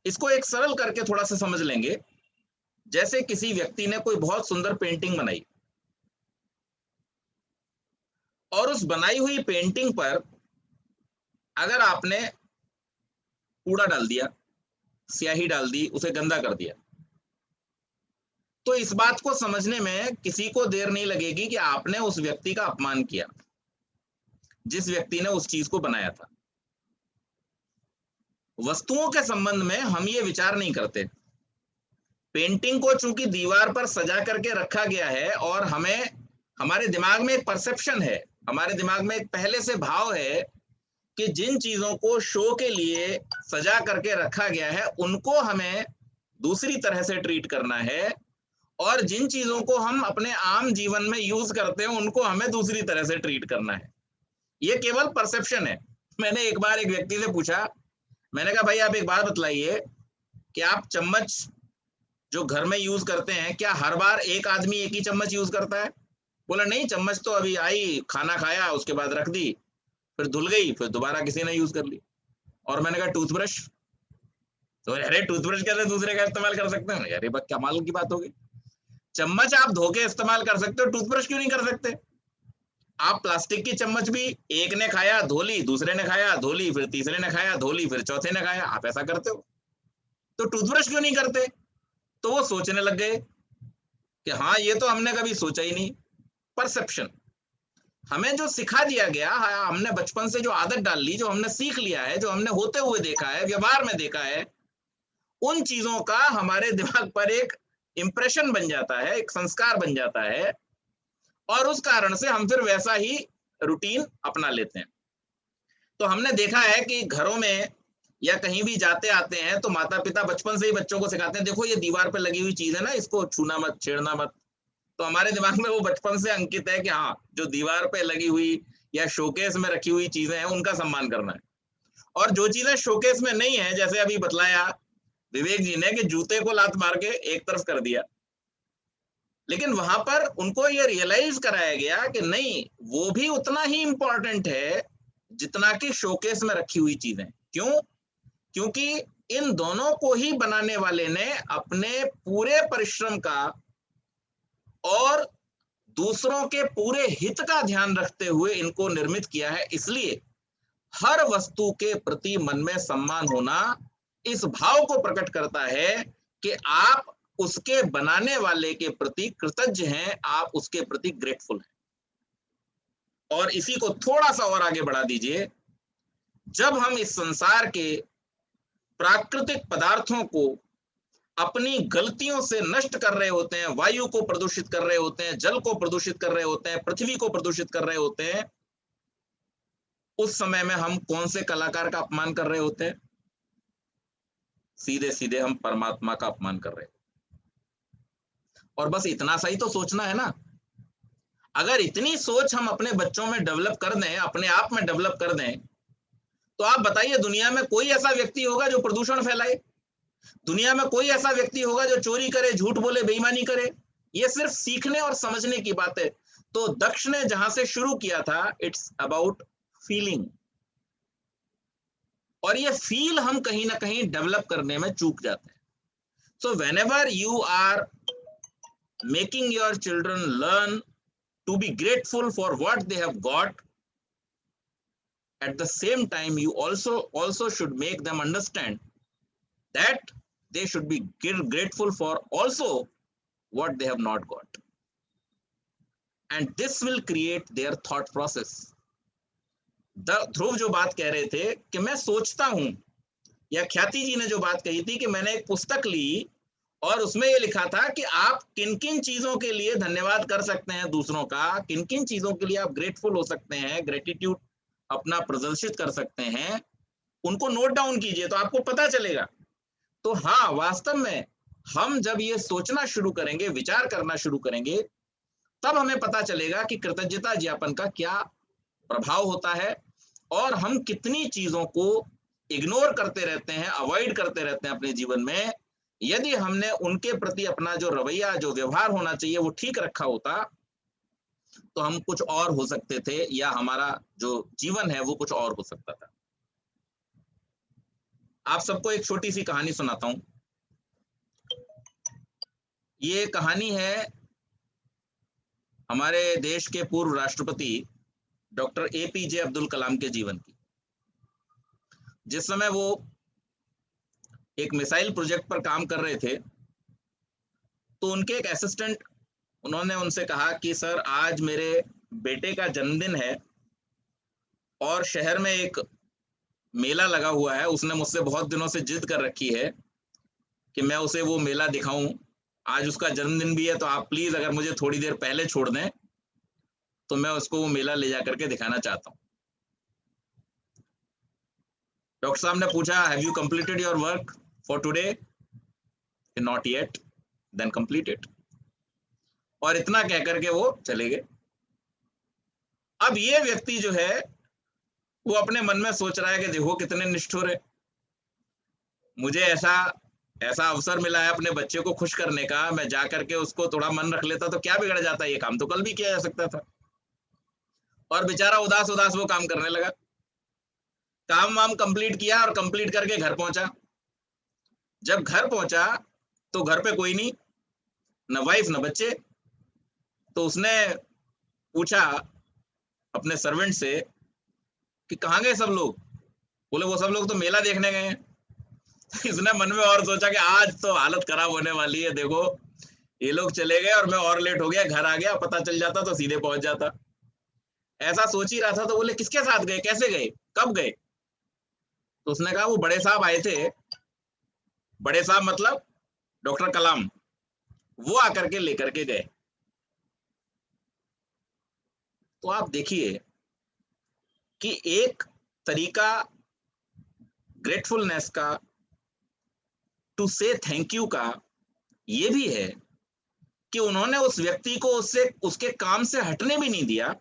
S1: इसको एक सरल करके थोड़ा सा समझ लेंगे। जैसे किसी व्यक्ति ने कोई बहुत सुंदर पेंटिंग बनाई, और उस बनाई हुई पेंटिंग पर अगर आपने कूड़ा डाल दिया, स्याही डाल दी, उसे गंदा कर दिया, तो इस बात को समझने में किसी को देर नहीं लगेगी कि आपने उस व्यक्ति का अपमान किया, जिस व्यक्ति ने उस चीज को बनाया था। वस्तुओं के संबंध में हम ये विचार नहीं करते। पेंटिंग को चूंकि दीवार पर सजा करके रखा गया है, और हमें, हमारे दिमाग में एक परसेप्शन है, हमारे दिमाग में एक पहले से भाव है कि जिन चीजों को शो के लिए सजा करके रखा गया है उनको हमें दूसरी तरह से ट्रीट करना है, और जिन चीजों को हम अपने आम जीवन में यूज करते हैं उनको हमें दूसरी तरह से ट्रीट करना है। ये केवल परसेप्शन है। मैंने एक बार एक व्यक्ति से पूछा, मैंने कहा भाई आप एक बात बतलाइए कि आप चम्मच जो घर में यूज करते हैं, क्या हर बार एक आदमी एक ही चम्मच यूज करता है? बोला नहीं, चम्मच तो अभी आई, खाना खाया, उसके बाद रख दी, फिर धुल गई, फिर दोबारा किसी ने यूज कर ली। और मैंने कहा टूथब्रश? तो अरे टूथब्रश कैसे दूसरे का इस्तेमाल कर सकते हैं? अरे बस कमाल की बात होगी, चम्मच आप धो के इस्तेमाल कर सकते हो, टूथब्रश क्यों नहीं कर सकते? आप प्लास्टिक की चम्मच भी एक ने खाया धो ली, दूसरे ने खाया धो ली, फिर तीसरे ने खाया धो ली, फिर चौथे ने खाया, आप ऐसा करते हो, तो टूथब्रश क्यों नहीं करते? तो वो सोचने लग गए कि हाँ ये तो हमने कभी सोचा ही नहीं। परसेप्शन, हमें जो सिखा दिया गया, हमने बचपन से जो आदत डाल ली, जो हमने सीख लिया है, जो हमने होते हुए देखा है, व्यवहार में देखा है, उन चीजों का हमारे दिमाग पर एक इंप्रेशन बन जाता है, एक संस्कार बन जाता है, और उस कारण से हम फिर वैसा ही रूटीन अपना लेते हैं। तो हमने देखा है कि घरों में या कहीं भी जाते आते हैं तो माता पिता बचपन से ही बच्चों को सिखाते हैं, देखो ये दीवार पे लगी हुई चीज है ना, इसको छूना मत, छेड़ना मत। तो हमारे दिमाग में वो बचपन से अंकित है कि हाँ, जो दीवार पे लगी हुई या शोकेस में रखी हुई चीजें हैं उनका सम्मान करना है। और जो चीजें शोकेस में नहीं है, जैसे अभी बतलाया विवेक जी ने कि जूते को लात मार के एक तरफ कर दिया, लेकिन वहां पर उनको ये रियलाइज कराया गया कि नहीं, वो भी उतना ही इंपॉर्टेंट है जितना कि शोकेस में रखी हुई चीजें। क्यों? क्योंकि इन दोनों को ही बनाने वाले ने अपने पूरे परिश्रम का और दूसरों के पूरे हित का ध्यान रखते हुए इनको निर्मित किया है। इसलिए हर वस्तु के प्रति मन में सम्मान होना इस भाव को प्रकट करता है कि आप उसके बनाने वाले के प्रति कृतज्ञ हैं, आप उसके प्रति ग्रेटफुल हैं। और इसी को थोड़ा सा और आगे बढ़ा दीजिए, जब हम इस संसार के प्राकृतिक पदार्थों को अपनी गलतियों से नष्ट कर रहे होते हैं, वायु को प्रदूषित कर रहे होते हैं, जल को प्रदूषित कर रहे होते हैं, पृथ्वी को प्रदूषित कर रहे होते हैं, उस समय में हम कौन से कलाकार का अपमान कर रहे होते हैं? सीधे सीधे हम परमात्मा का अपमान कर रहे हैं। और बस इतना सा ही तो सोचना है ना। अगर इतनी सोच हम अपने बच्चों में डेवलप कर दें, अपने आप में डेवलप कर दें, तो आप बताइए दुनिया में कोई ऐसा व्यक्ति होगा जो प्रदूषण फैलाए? दुनिया में कोई ऐसा व्यक्ति होगा जो चोरी करे, झूठ बोले, बेईमानी करे? ये सिर्फ सीखने और समझने की बात है। तो दक्ष ने जहां से शुरू किया था, इट्स अबाउट फीलिंग, और ये फील हम कहीं ना कहीं डेवलप करने में चूक जाते हैं। So whenever you are making your children learn to be grateful for what they have got, at the same time you also should make them understand that they should be grateful for also what they have not got, and this will create their thought process. ध्रुव जो बात कह रहे थे कि मैं सोचता हूं या ख्याति जी ने जो बात कही थी कि मैंने एक पुस्तक ली और उसमें ये लिखा था कि आप किन किन चीजों के लिए धन्यवाद कर सकते हैं दूसरों का, किन किन चीजों के लिए आप ग्रेटफुल हो सकते हैं, ग्रेटिट्यूड अपना प्रदर्शित कर सकते हैं, उनको नोट डाउन कीजिए तो आपको पता चलेगा। तो हाँ, वास्तव में हम जब ये सोचना शुरू करेंगे, विचार करना शुरू करेंगे, तब हमें पता चलेगा कि कृतज्ञता ज्ञापन का क्या प्रभाव होता है और हम कितनी चीजों को इग्नोर करते रहते हैं, अवॉइड करते रहते हैं अपने जीवन में। यदि हमने उनके प्रति अपना जो रवैया, जो व्यवहार होना चाहिए वो ठीक रखा होता तो हम कुछ और हो सकते थे, या हमारा जो जीवन है वो कुछ और हो सकता था। आप सबको एक छोटी सी कहानी सुनाता हूं। ये कहानी है हमारे देश के पूर्व राष्ट्रपति डॉक्टर APJ अब्दुल कलाम के जीवन की। जिस समय वो एक मिसाइल प्रोजेक्ट पर काम कर रहे थे तो उनके एक असिस्टेंट, उन्होंने उनसे कहा कि सर आज मेरे बेटे का जन्मदिन है और शहर में एक मेला लगा हुआ है, उसने मुझसे बहुत दिनों से जिद कर रखी है कि मैं उसे वो मेला दिखाऊं, आज उसका जन्मदिन भी है, तो आप प्लीज अगर मुझे थोड़ी देर पहले छोड़ दें तो मैं उसको वो मेला ले जाकर के दिखाना चाहता हूं। डॉक्टर साहब ने पूछा, have you completed your work for today? Not yet, then complete it. और इतना कहकर के वो चले गए। अब ये व्यक्ति जो है वो अपने मन में सोच रहा है कि देखो कितने निष्ठुर है, मुझे ऐसा अवसर मिला है अपने बच्चे को खुश करने का, मैं जा करके उसको थोड़ा मन रख लेता तो क्या बिगड़ जाता, ये काम तो कल भी किया जा सकता था। और बेचारा उदास उदास वो काम करने लगा। काम वाम कंप्लीट किया और कंप्लीट करके घर पहुंचा। जब घर पहुंचा तो घर पे कोई नहीं, न वाइफ न बच्चे। तो उसने पूछा अपने सर्वेंट से कि कहाँ गए सब लोग? बोले वो सब लोग तो मेला देखने गए हैं। इसने मन में और सोचा कि आज तो हालत खराब होने वाली है, देखो ये लोग चले गए और मैं और लेट हो गया, घर आ गया, पता चल जाता तो सीधे पहुंच जाता। ऐसा सोच ही रहा था। तो बोले किसके साथ गए, कैसे गए, कब गए? तो उसने कहा वो बड़े साहब आए थे। बड़े साहब मतलब डॉक्टर कलाम, वो आकर के लेकर के गए। तो आप देखिए कि एक तरीका ग्रेटफुलनेस का, टू से थैंक यू का, ये भी है कि उन्होंने उस व्यक्ति को उसके काम से हटने भी नहीं दिया,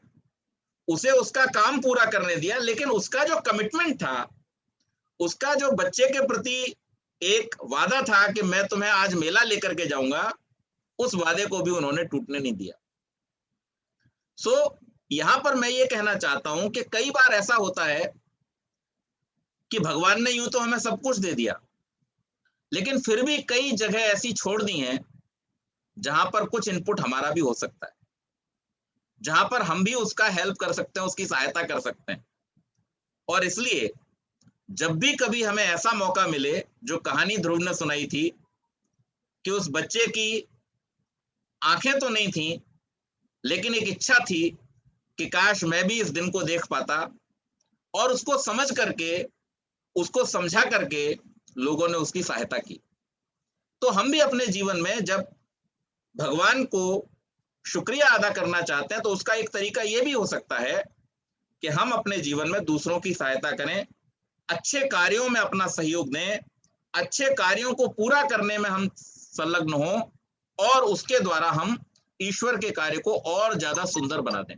S1: उसे उसका काम पूरा करने दिया, लेकिन उसका जो कमिटमेंट था, उसका जो बच्चे के प्रति एक वादा था कि मैं तुम्हें आज मेला लेकर के जाऊंगा, उस वादे को भी उन्होंने टूटने नहीं दिया। सो यहां पर मैं ये कहना चाहता हूं कि कई बार ऐसा होता है कि भगवान ने यूं तो हमें सब कुछ दे दिया, लेकिन फिर भी कई जगह ऐसी छोड़ दी हैं जहां पर कुछ इनपुट हमारा भी हो सकता है, जहां पर हम भी उसका हेल्प कर सकते हैं, उसकी सहायता कर सकते हैं। और इसलिए जब भी कभी हमें ऐसा मौका मिले, जो कहानी ध्रुव ने सुनाई थी कि उस बच्चे की आंखें तो नहीं थी लेकिन एक इच्छा थी कि काश मैं भी इस दिन को देख पाता, और उसको समझ करके, उसको समझा करके लोगों ने उसकी सहायता की। तो हम भी अपने जीवन में जब भगवान को शुक्रिया अदा करना चाहते हैं तो उसका एक तरीका ये भी हो सकता है कि हम अपने जीवन में दूसरों की सहायता करें, अच्छे कार्यों में अपना सहयोग दें, अच्छे कार्यों को पूरा करने में हम संलग्न हों और उसके द्वारा हम ईश्वर के कार्य को और ज्यादा सुंदर बना दें।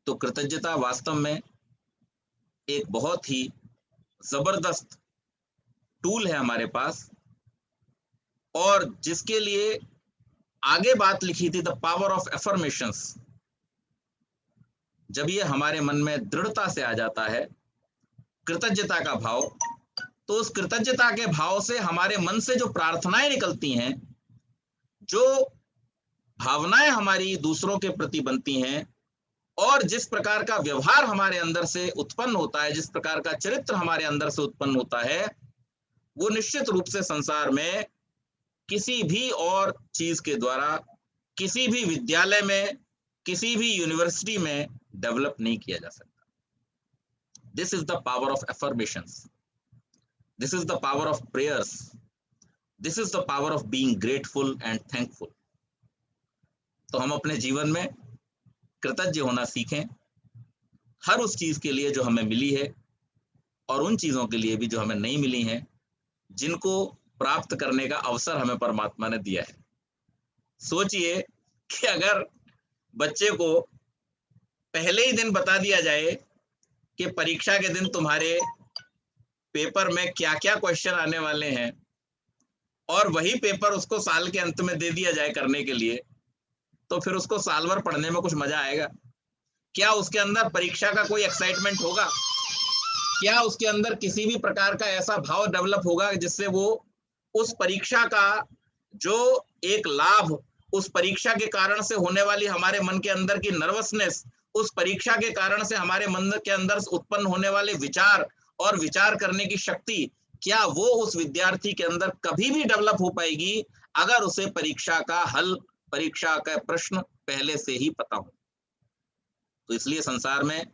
S1: तो कृतज्ञता वास्तव में एक बहुत ही जबरदस्त टूल है हमारे पास, और जिसके लिए आगे बात लिखी थी, द पावर ऑफ एफर्मेशंस। जब ये हमारे मन में दृढ़ता से आ जाता है कृतज्ञता का भाव, तो उस कृतज्ञता के भाव से हमारे मन से जो प्रार्थनाएं निकलती हैं, जो भावनाएं हमारी दूसरों के प्रति बनती हैं, और जिस प्रकार का व्यवहार हमारे अंदर से उत्पन्न होता है, जिस प्रकार का चरित्र हमारे अंदर से उत्पन्न होता है, वो निश्चित रूप से संसार में किसी भी और चीज के द्वारा, किसी भी विद्यालय में, किसी भी यूनिवर्सिटी में डेवलप नहीं किया जा सकता। This is the power of affirmations. This is the power of prayers. This is the power of being grateful and thankful. तो हम अपने जीवन में कृतज्ञ होना सीखें, हर उस चीज के लिए जो हमें मिली है और उन चीजों के लिए भी जो हमें नहीं मिली हैं, जिनको प्राप्त करने का अवसर हमें परमात्मा ने दिया है। सोचिए कि अगर बच्चे को पहले ही दिन बता दिया जाए कि परीक्षा के दिन तुम्हारे पेपर में क्या क्या क्वेश्चन आने वाले हैं, और वही पेपर उसको साल के अंत में दे दिया जाए करने के लिए, तो फिर उसको साल भर पढ़ने में कुछ मजा आएगा? क्या उसके अंदर परीक्षा का कोई एक्साइटमेंट होगा? क्या उसके अंदर किसी भी प्रकार का ऐसा भाव डेवलप होगा जिससे वो उस परीक्षा का जो एक लाभ, उस परीक्षा के कारण से होने वाली हमारे मन के अंदर की नर्वसनेस, उस परीक्षा के कारण से हमारे मन के अंदर उत्पन्न होने वाले विचार और विचार करने की शक्ति, क्या वो उस विद्यार्थी के अंदर कभी भी डेवलप हो पाएगी अगर उसे परीक्षा का हल, परीक्षा का प्रश्न पहले से ही पता हो? तो इसलिए संसार में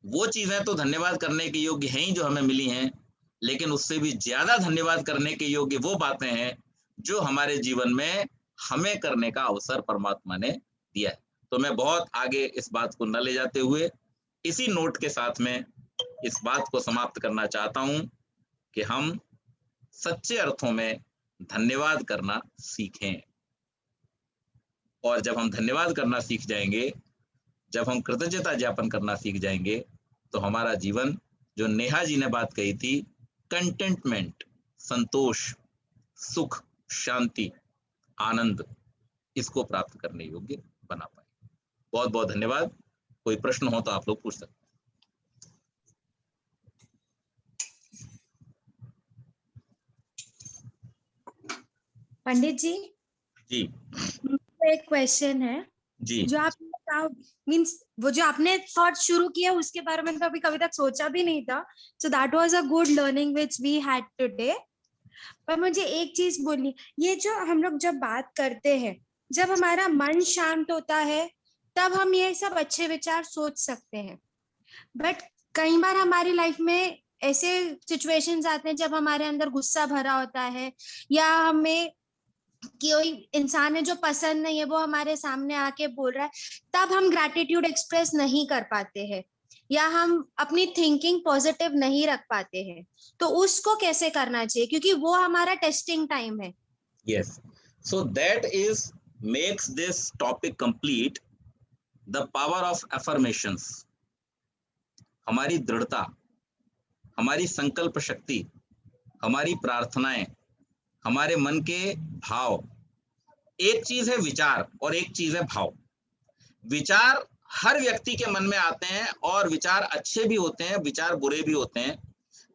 S1: वो चीजें तो धन्यवाद करने के योग्य हैं ही जो हमें मिली हैं, लेकिन उससे भी ज्यादा धन्यवाद करने के योग्य वो बातें हैं जो हमारे जीवन में हमें करने का अवसर परमात्मा ने दिया है। तो मैं बहुत आगे इस बात को न ले जाते हुए इसी नोट के साथ में इस बात को समाप्त करना चाहता हूं कि हम सच्चे अर्थों में धन्यवाद करना सीखें। और जब हम धन्यवाद करना सीख जाएंगे, जब हम कृतज्ञता ज्ञापन करना सीख जाएंगे, तो हमारा जीवन, जो नेहा जी ने बात कही थी, कंटेंटमेंट, संतोष, सुख, शांति, आनंद, इसको प्राप्त करने योग्य बना पाए। बहुत बहुत धन्यवाद। कोई प्रश्न हो तो आप लोग पूछ सकते हैं।
S4: पंडित जी
S1: जी
S4: एक क्वेश्चन है
S1: जी।
S4: जो आपने मींस वो जो आपने थॉट शुरू किया उसके बारे में तो अभी कभी तक सोचा भी नहीं था, so that was a good learning which we had today. पर मुझे एक चीज बोलनी, ये जो हम लोग जब बात करते हैं, जब हमारा मन शांत होता है तब हम ये सब अच्छे विचार सोच सकते हैं, बट कई बार हमारी लाइफ में ऐसे सिचुएशंस आते हैं जब हमारे अंदर गुस्सा भरा होता है, या हमें कोई इंसान है जो पसंद नहीं है वो हमारे सामने आके बोल रहा है, तब हम ग्रैटिट्यूड एक्सप्रेस नहीं कर पाते हैं या हम अपनी थिंकिंग पॉजिटिव नहीं रख पाते हैं। तो उसको कैसे करना चाहिए, क्योंकि वो हमारा टेस्टिंग टाइम है।
S1: Yes, so that is makes this topic complete, the power of affirmations. हमारी दृढ़ता, हमारी संकल्प शक्ति, हमारी प्रार्थनाएं, हमारे मन के भाव। एक चीज है विचार और एक चीज है भाव। विचार हर व्यक्ति के मन में आते हैं और विचार अच्छे भी होते हैं, विचार बुरे भी होते हैं।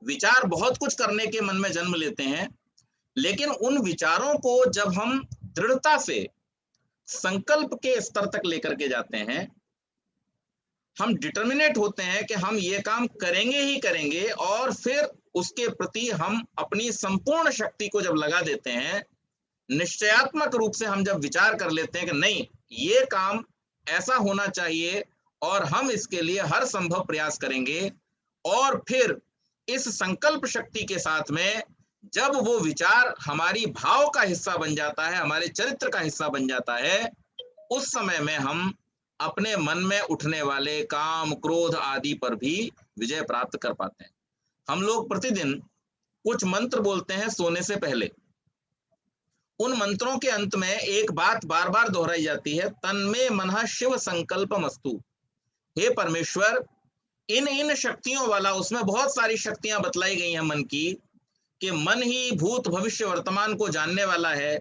S1: विचार बहुत कुछ करने के मन में जन्म लेते हैं, लेकिन उन विचारों को जब हम दृढ़ता से संकल्प के स्तर तक लेकर के जाते हैं, हम डिटर्मिनेट होते हैं कि हम ये काम करेंगे ही करेंगे, और फिर उसके प्रति हम अपनी संपूर्ण शक्ति को जब लगा देते हैं, निश्चयात्मक रूप से हम जब विचार कर लेते हैं कि नहीं, ये काम ऐसा होना चाहिए और हम इसके लिए हर संभव प्रयास करेंगे, और फिर इस संकल्प शक्ति के साथ में जब वो विचार हमारी भाव का हिस्सा बन जाता है, हमारे चरित्र का हिस्सा बन जाता है, उस समय में हम अपने मन में उठने वाले काम, क्रोध आदि पर भी विजय प्राप्त कर पाते हैं। हम लोग प्रतिदिन कुछ मंत्र बोलते हैं सोने से पहले। उन मंत्रों के अंत में एक बात बार बार दोहराई जाती है, तन्मे मनः शिव संकल्पमस्तु। हे परमेश्वर, इन शक्तियों वाला, उसमें बहुत सारी शक्तियां बतलाई गई हैं मन की, कि मन ही भूत भविष्य वर्तमान को जानने वाला है,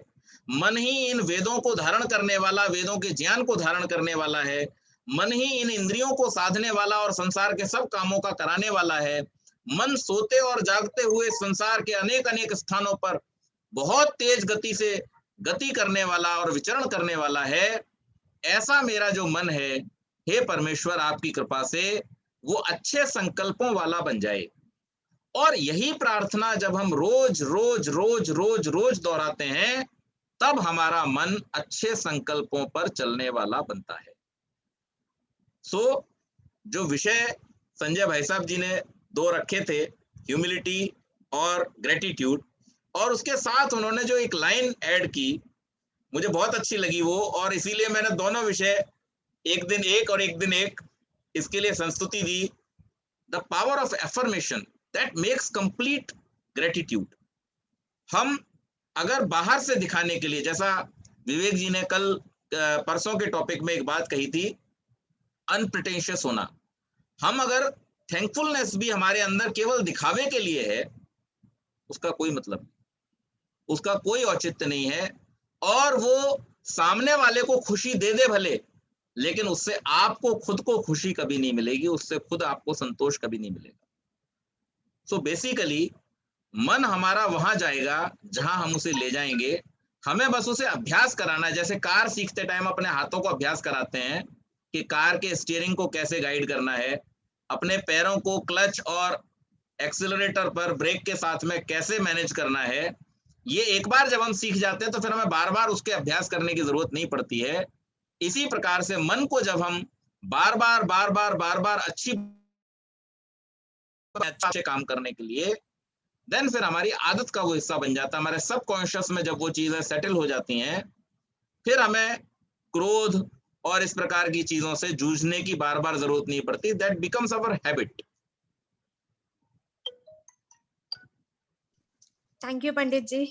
S1: मन ही इन वेदों को धारण करने वाला, वेदों के ज्ञान को धारण करने वाला है, मन ही इन इंद्रियों को साधने वाला और संसार के सब कामों का कराने वाला है। मन सोते और जागते हुए संसार के अनेक अनेक स्थानों पर बहुत तेज गति से गति करने वाला और विचरण करने वाला है। ऐसा मेरा जो मन है, हे परमेश्वर, आपकी कृपा से वो अच्छे संकल्पों वाला बन जाए। और यही प्रार्थना जब हम रोज रोज रोज रोज रोज दोहराते हैं, तब हमारा मन अच्छे संकल्पों पर चलने वाला बनता है। सो जो विषय संजय भाई साहब जी ने दो रखे थे, ह्यूमिलिटी और ग्रेटिट्यूड, और उसके साथ उन्होंने जो एक लाइन ऐड की मुझे बहुत अच्छी लगी वो, और इसीलिए मैंने दोनों विषय एक दिन एक और एक दिन एक इसके लिए संस्तुति दी। The power of affirmation that makes complete gratitude. हम अगर बाहर से दिखाने के लिए, जैसा विवेक जी ने कल परसों के टॉपिक में एक बात कही थी, अनप्रिटेंशियस होना, हम अगर थैंकफुलनेस भी हमारे अंदर केवल दिखावे के लिए है, उसका कोई मतलब, उसका कोई औचित्य नहीं है, और वो सामने वाले को खुशी दे दे भले, लेकिन उससे आपको खुद को खुशी कभी नहीं मिलेगी, उससे खुद आपको संतोष कभी नहीं मिलेगा। सो बेसिकली मन हमारा वहां जाएगा जहां हम उसे ले जाएंगे, हमें बस उसे अभ्यास कराना है। जैसे कार सीखते टाइम अपने हाथों को अभ्यास कराते हैं कि कार के स्टीयरिंग को कैसे गाइड करना है, अपने पैरों को क्लच और एक्सीलरेटर पर ब्रेक के साथ में कैसे मैनेज करना है। ये एक बार जब हम सीख जाते हैं तो फिर हमें बार बार उसके अभ्यास करने की जरूरत नहीं पड़ती है। इसी प्रकार से मन को जब हम बार बार अच्छी काम करने के लिए, देन फिर हमारी आदत का वो हिस्सा बन जाता है। हमारे सबकॉन्शियस में जब वो चीजें सेटल हो जाती हैं, फिर हमें क्रोध और इस प्रकार की चीजों से जूझने की बार बार जरूरत नहीं पड़ती। That becomes our habit.
S4: Thank you Pandit ji.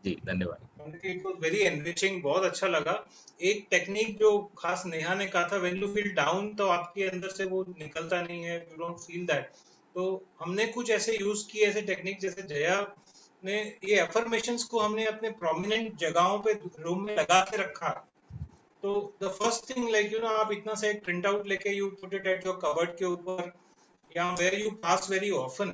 S1: जी धन्यवाद।
S3: इट वाज वेरी एनरिचिंग, बहुत अच्छा लगा। एक टेक्निक जो खास नेहा ने कहा था, व्हेन यू फील डाउन, तो आपके अंदर से वो निकलता नहीं है, यू डोंट फील दैट। तो हमने कुछ ऐसे यूज किए ऐसे टेक्निक, जैसे जया ने ये अफर्मेशंस को हमने अपने प्रोमिनेंट जगहों पे रूम में लगा के रखा। तो the first thing, like you know, आप इतना सा एक प्रिंट आउट लेके you put it at your cupboard के ऊपर, या where you pass very often,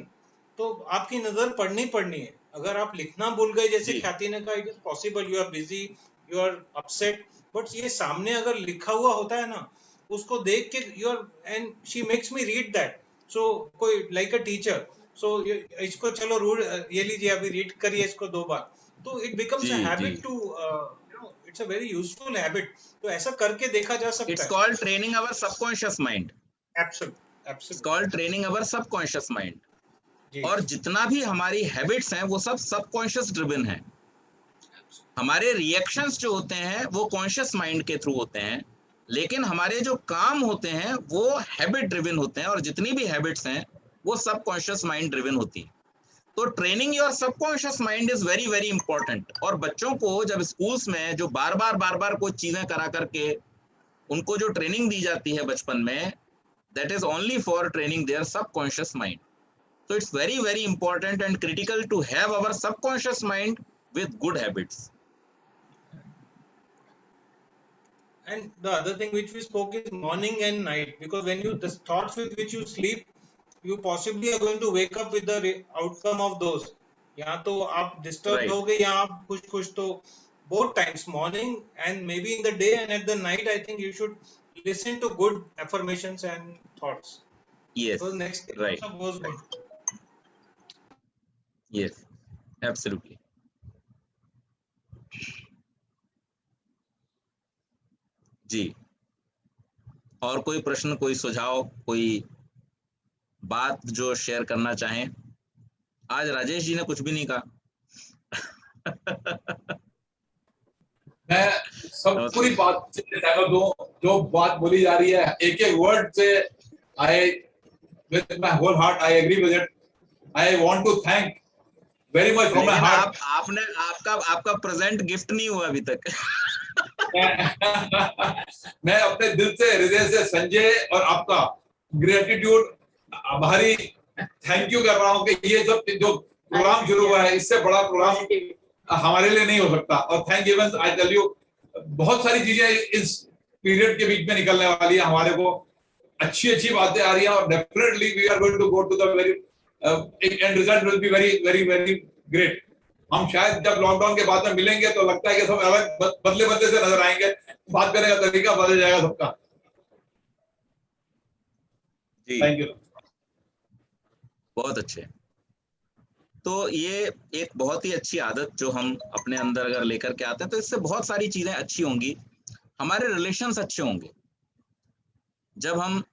S3: तो आपकी नजर पड़नी है। अगर आप लिखना भूल गए, जैसे ख्याति ने कहा, it is possible, you are busy, you are upset, but ये सामने अगर लिखा हुआ होता है ना, उसको देख के you are, and she makes me read that. So कोई लाइक अ टीचर, सो इसको चलो रूल ये लीजिए, अभी रीड करिए इसको 2 बार, तो it becomes a habit too, it's a very useful habit. तो ऐसा करके देखा जा सकता है।
S1: It's called training our subconscious mind.
S3: Absolutely
S1: it's called training our subconscious mind. और जितना भी हमारी हैबिट्स हैं वो सब सबकॉन्शियस ड्रिवन है। हमारे रिएक्शंस जो होते हैं वो कॉन्शियस माइंड के थ्रू होते हैं, लेकिन हमारे जो काम होते हैं वो हैबिट ड्रिवन होते हैं, और जितनी भी हैबिट्स हैं वो सबकॉन्शियस माइंड ड्रिवन होती है। तो training your subconscious mind is very very important. और बच्चों को जब स्कूल्स में जो बार बार कुछ चीजें करा करके उनको जो ट्रेनिंग दी जाती है बचपन में, that is only for training there subconscious mind. So it's very very important and critical to have our subconscious mind with good habits.
S3: And the other thing which we spoke is morning and night, because when you, the thoughts with which you sleep, you possibly are going to wake up with the outcome of those. या तो आप disturbed होगे या आप खुश, तो both times, morning and maybe in the day and at the night, I think you should listen to good affirmations and thoughts.
S1: Yes.
S3: So next day
S1: right.
S3: also goes good.
S1: Yes, absolutely. जी, और कोई प्रश्न, कोई सुझाव, कोई बात जो share करना चाहें? आज राजेश जी ने कुछ भी नहीं कहा।
S10: मैं सब पूरी बात से सहमत हूँ, जो बात बोली जा रही है एक एक वर्ड से, I with my whole heart I agree with it. I want to thank very much from my heart.
S1: आपने आपका प्रेजेंट गिफ्ट नहीं हुआ अभी तक।
S10: मैं अपने दिल से, हृदय से संजय और आपका ग्रेटिट्यूड, आभारी, थैंक यू कर रहा हूँ कि ये जो प्रोग्राम शुरू हुआ है, इससे बड़ा प्रोग्राम हमारे लिए नहीं हो सकता। और thank you, I tell you, बहुत सारी चीजें इस पीरियड के बीच में निकलने वाली है, हमारे को अच्छी बातें आ रही हैं, और definitely we are going to go to the very end result will be very very very great. हम शायद जब लॉकडाउन के बाद में मिलेंगे तो लगता है कि सब अलग बदले से नजर आएंगे, बात करने का तरीका बदल जाएगा सबका। Thank you.
S1: बहुत अच्छे। तो ये एक बहुत ही अच्छी आदत जो हम अपने अंदर अगर लेकर के आते हैं तो इससे बहुत सारी चीजें अच्छी होंगी, हमारे रिलेशंस अच्छे होंगे। जब हम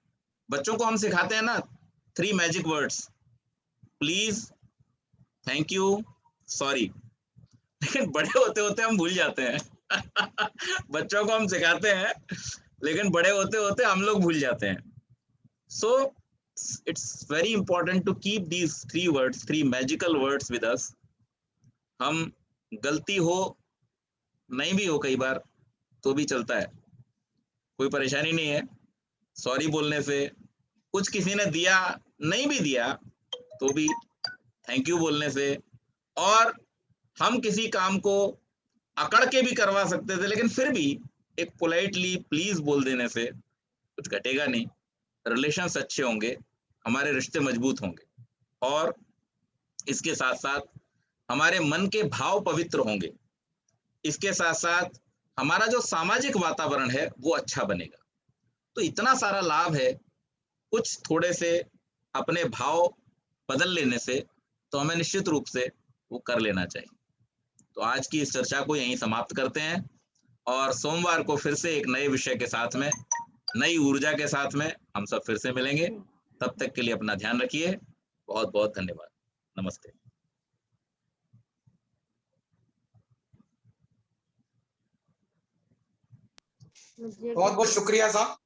S1: बच्चों को हम सिखाते हैं ना 3 magic words, please, thank you, sorry. लेकिन बड़े होते होते हम भूल जाते हैं। बच्चों को हम सिखाते हैं, लेकिन बड़े होते होते हम लोग भूल जाते हैं। So it's very important to keep these 3 words, 3 magical words with us. हम गलती हो, नहीं भी हो कई बार तो भी चलता है, कोई परेशानी नहीं है। सॉरी बोलने से, कुछ किसी ने दिया नहीं भी दिया तो भी थैंक यू बोलने से, और हम किसी काम को अकड़ के भी करवा सकते थे, लेकिन फिर भी एक पोलाइटली प्लीज बोल देने से कुछ घटेगा नहीं, रिलेशंस अच्छे होंगे, हमारे रिश्ते मजबूत होंगे, और इसके साथ साथ हमारे मन के भाव पवित्र होंगे। इसके साथ साथ हमारा जो सामाजिक वातावरण है वो अच्छा बनेगा। तो इतना सारा लाभ है, कुछ थोड़े से अपने भाव बदल लेने से तो हमें निश्चित रूप से वो कर लेना चाहिए। तो आज की इस चर्चा को यहीं समाप्त करते हैं, और सोमवार को फिर से एक नए विषय के साथ में, नई ऊर्जा के साथ में हम सब फिर से मिलेंगे। तब तक के लिए अपना ध्यान रखिए। बहुत बहुत धन्यवाद। नमस्ते।
S8: बहुत बहुत शुक्रिया साहब।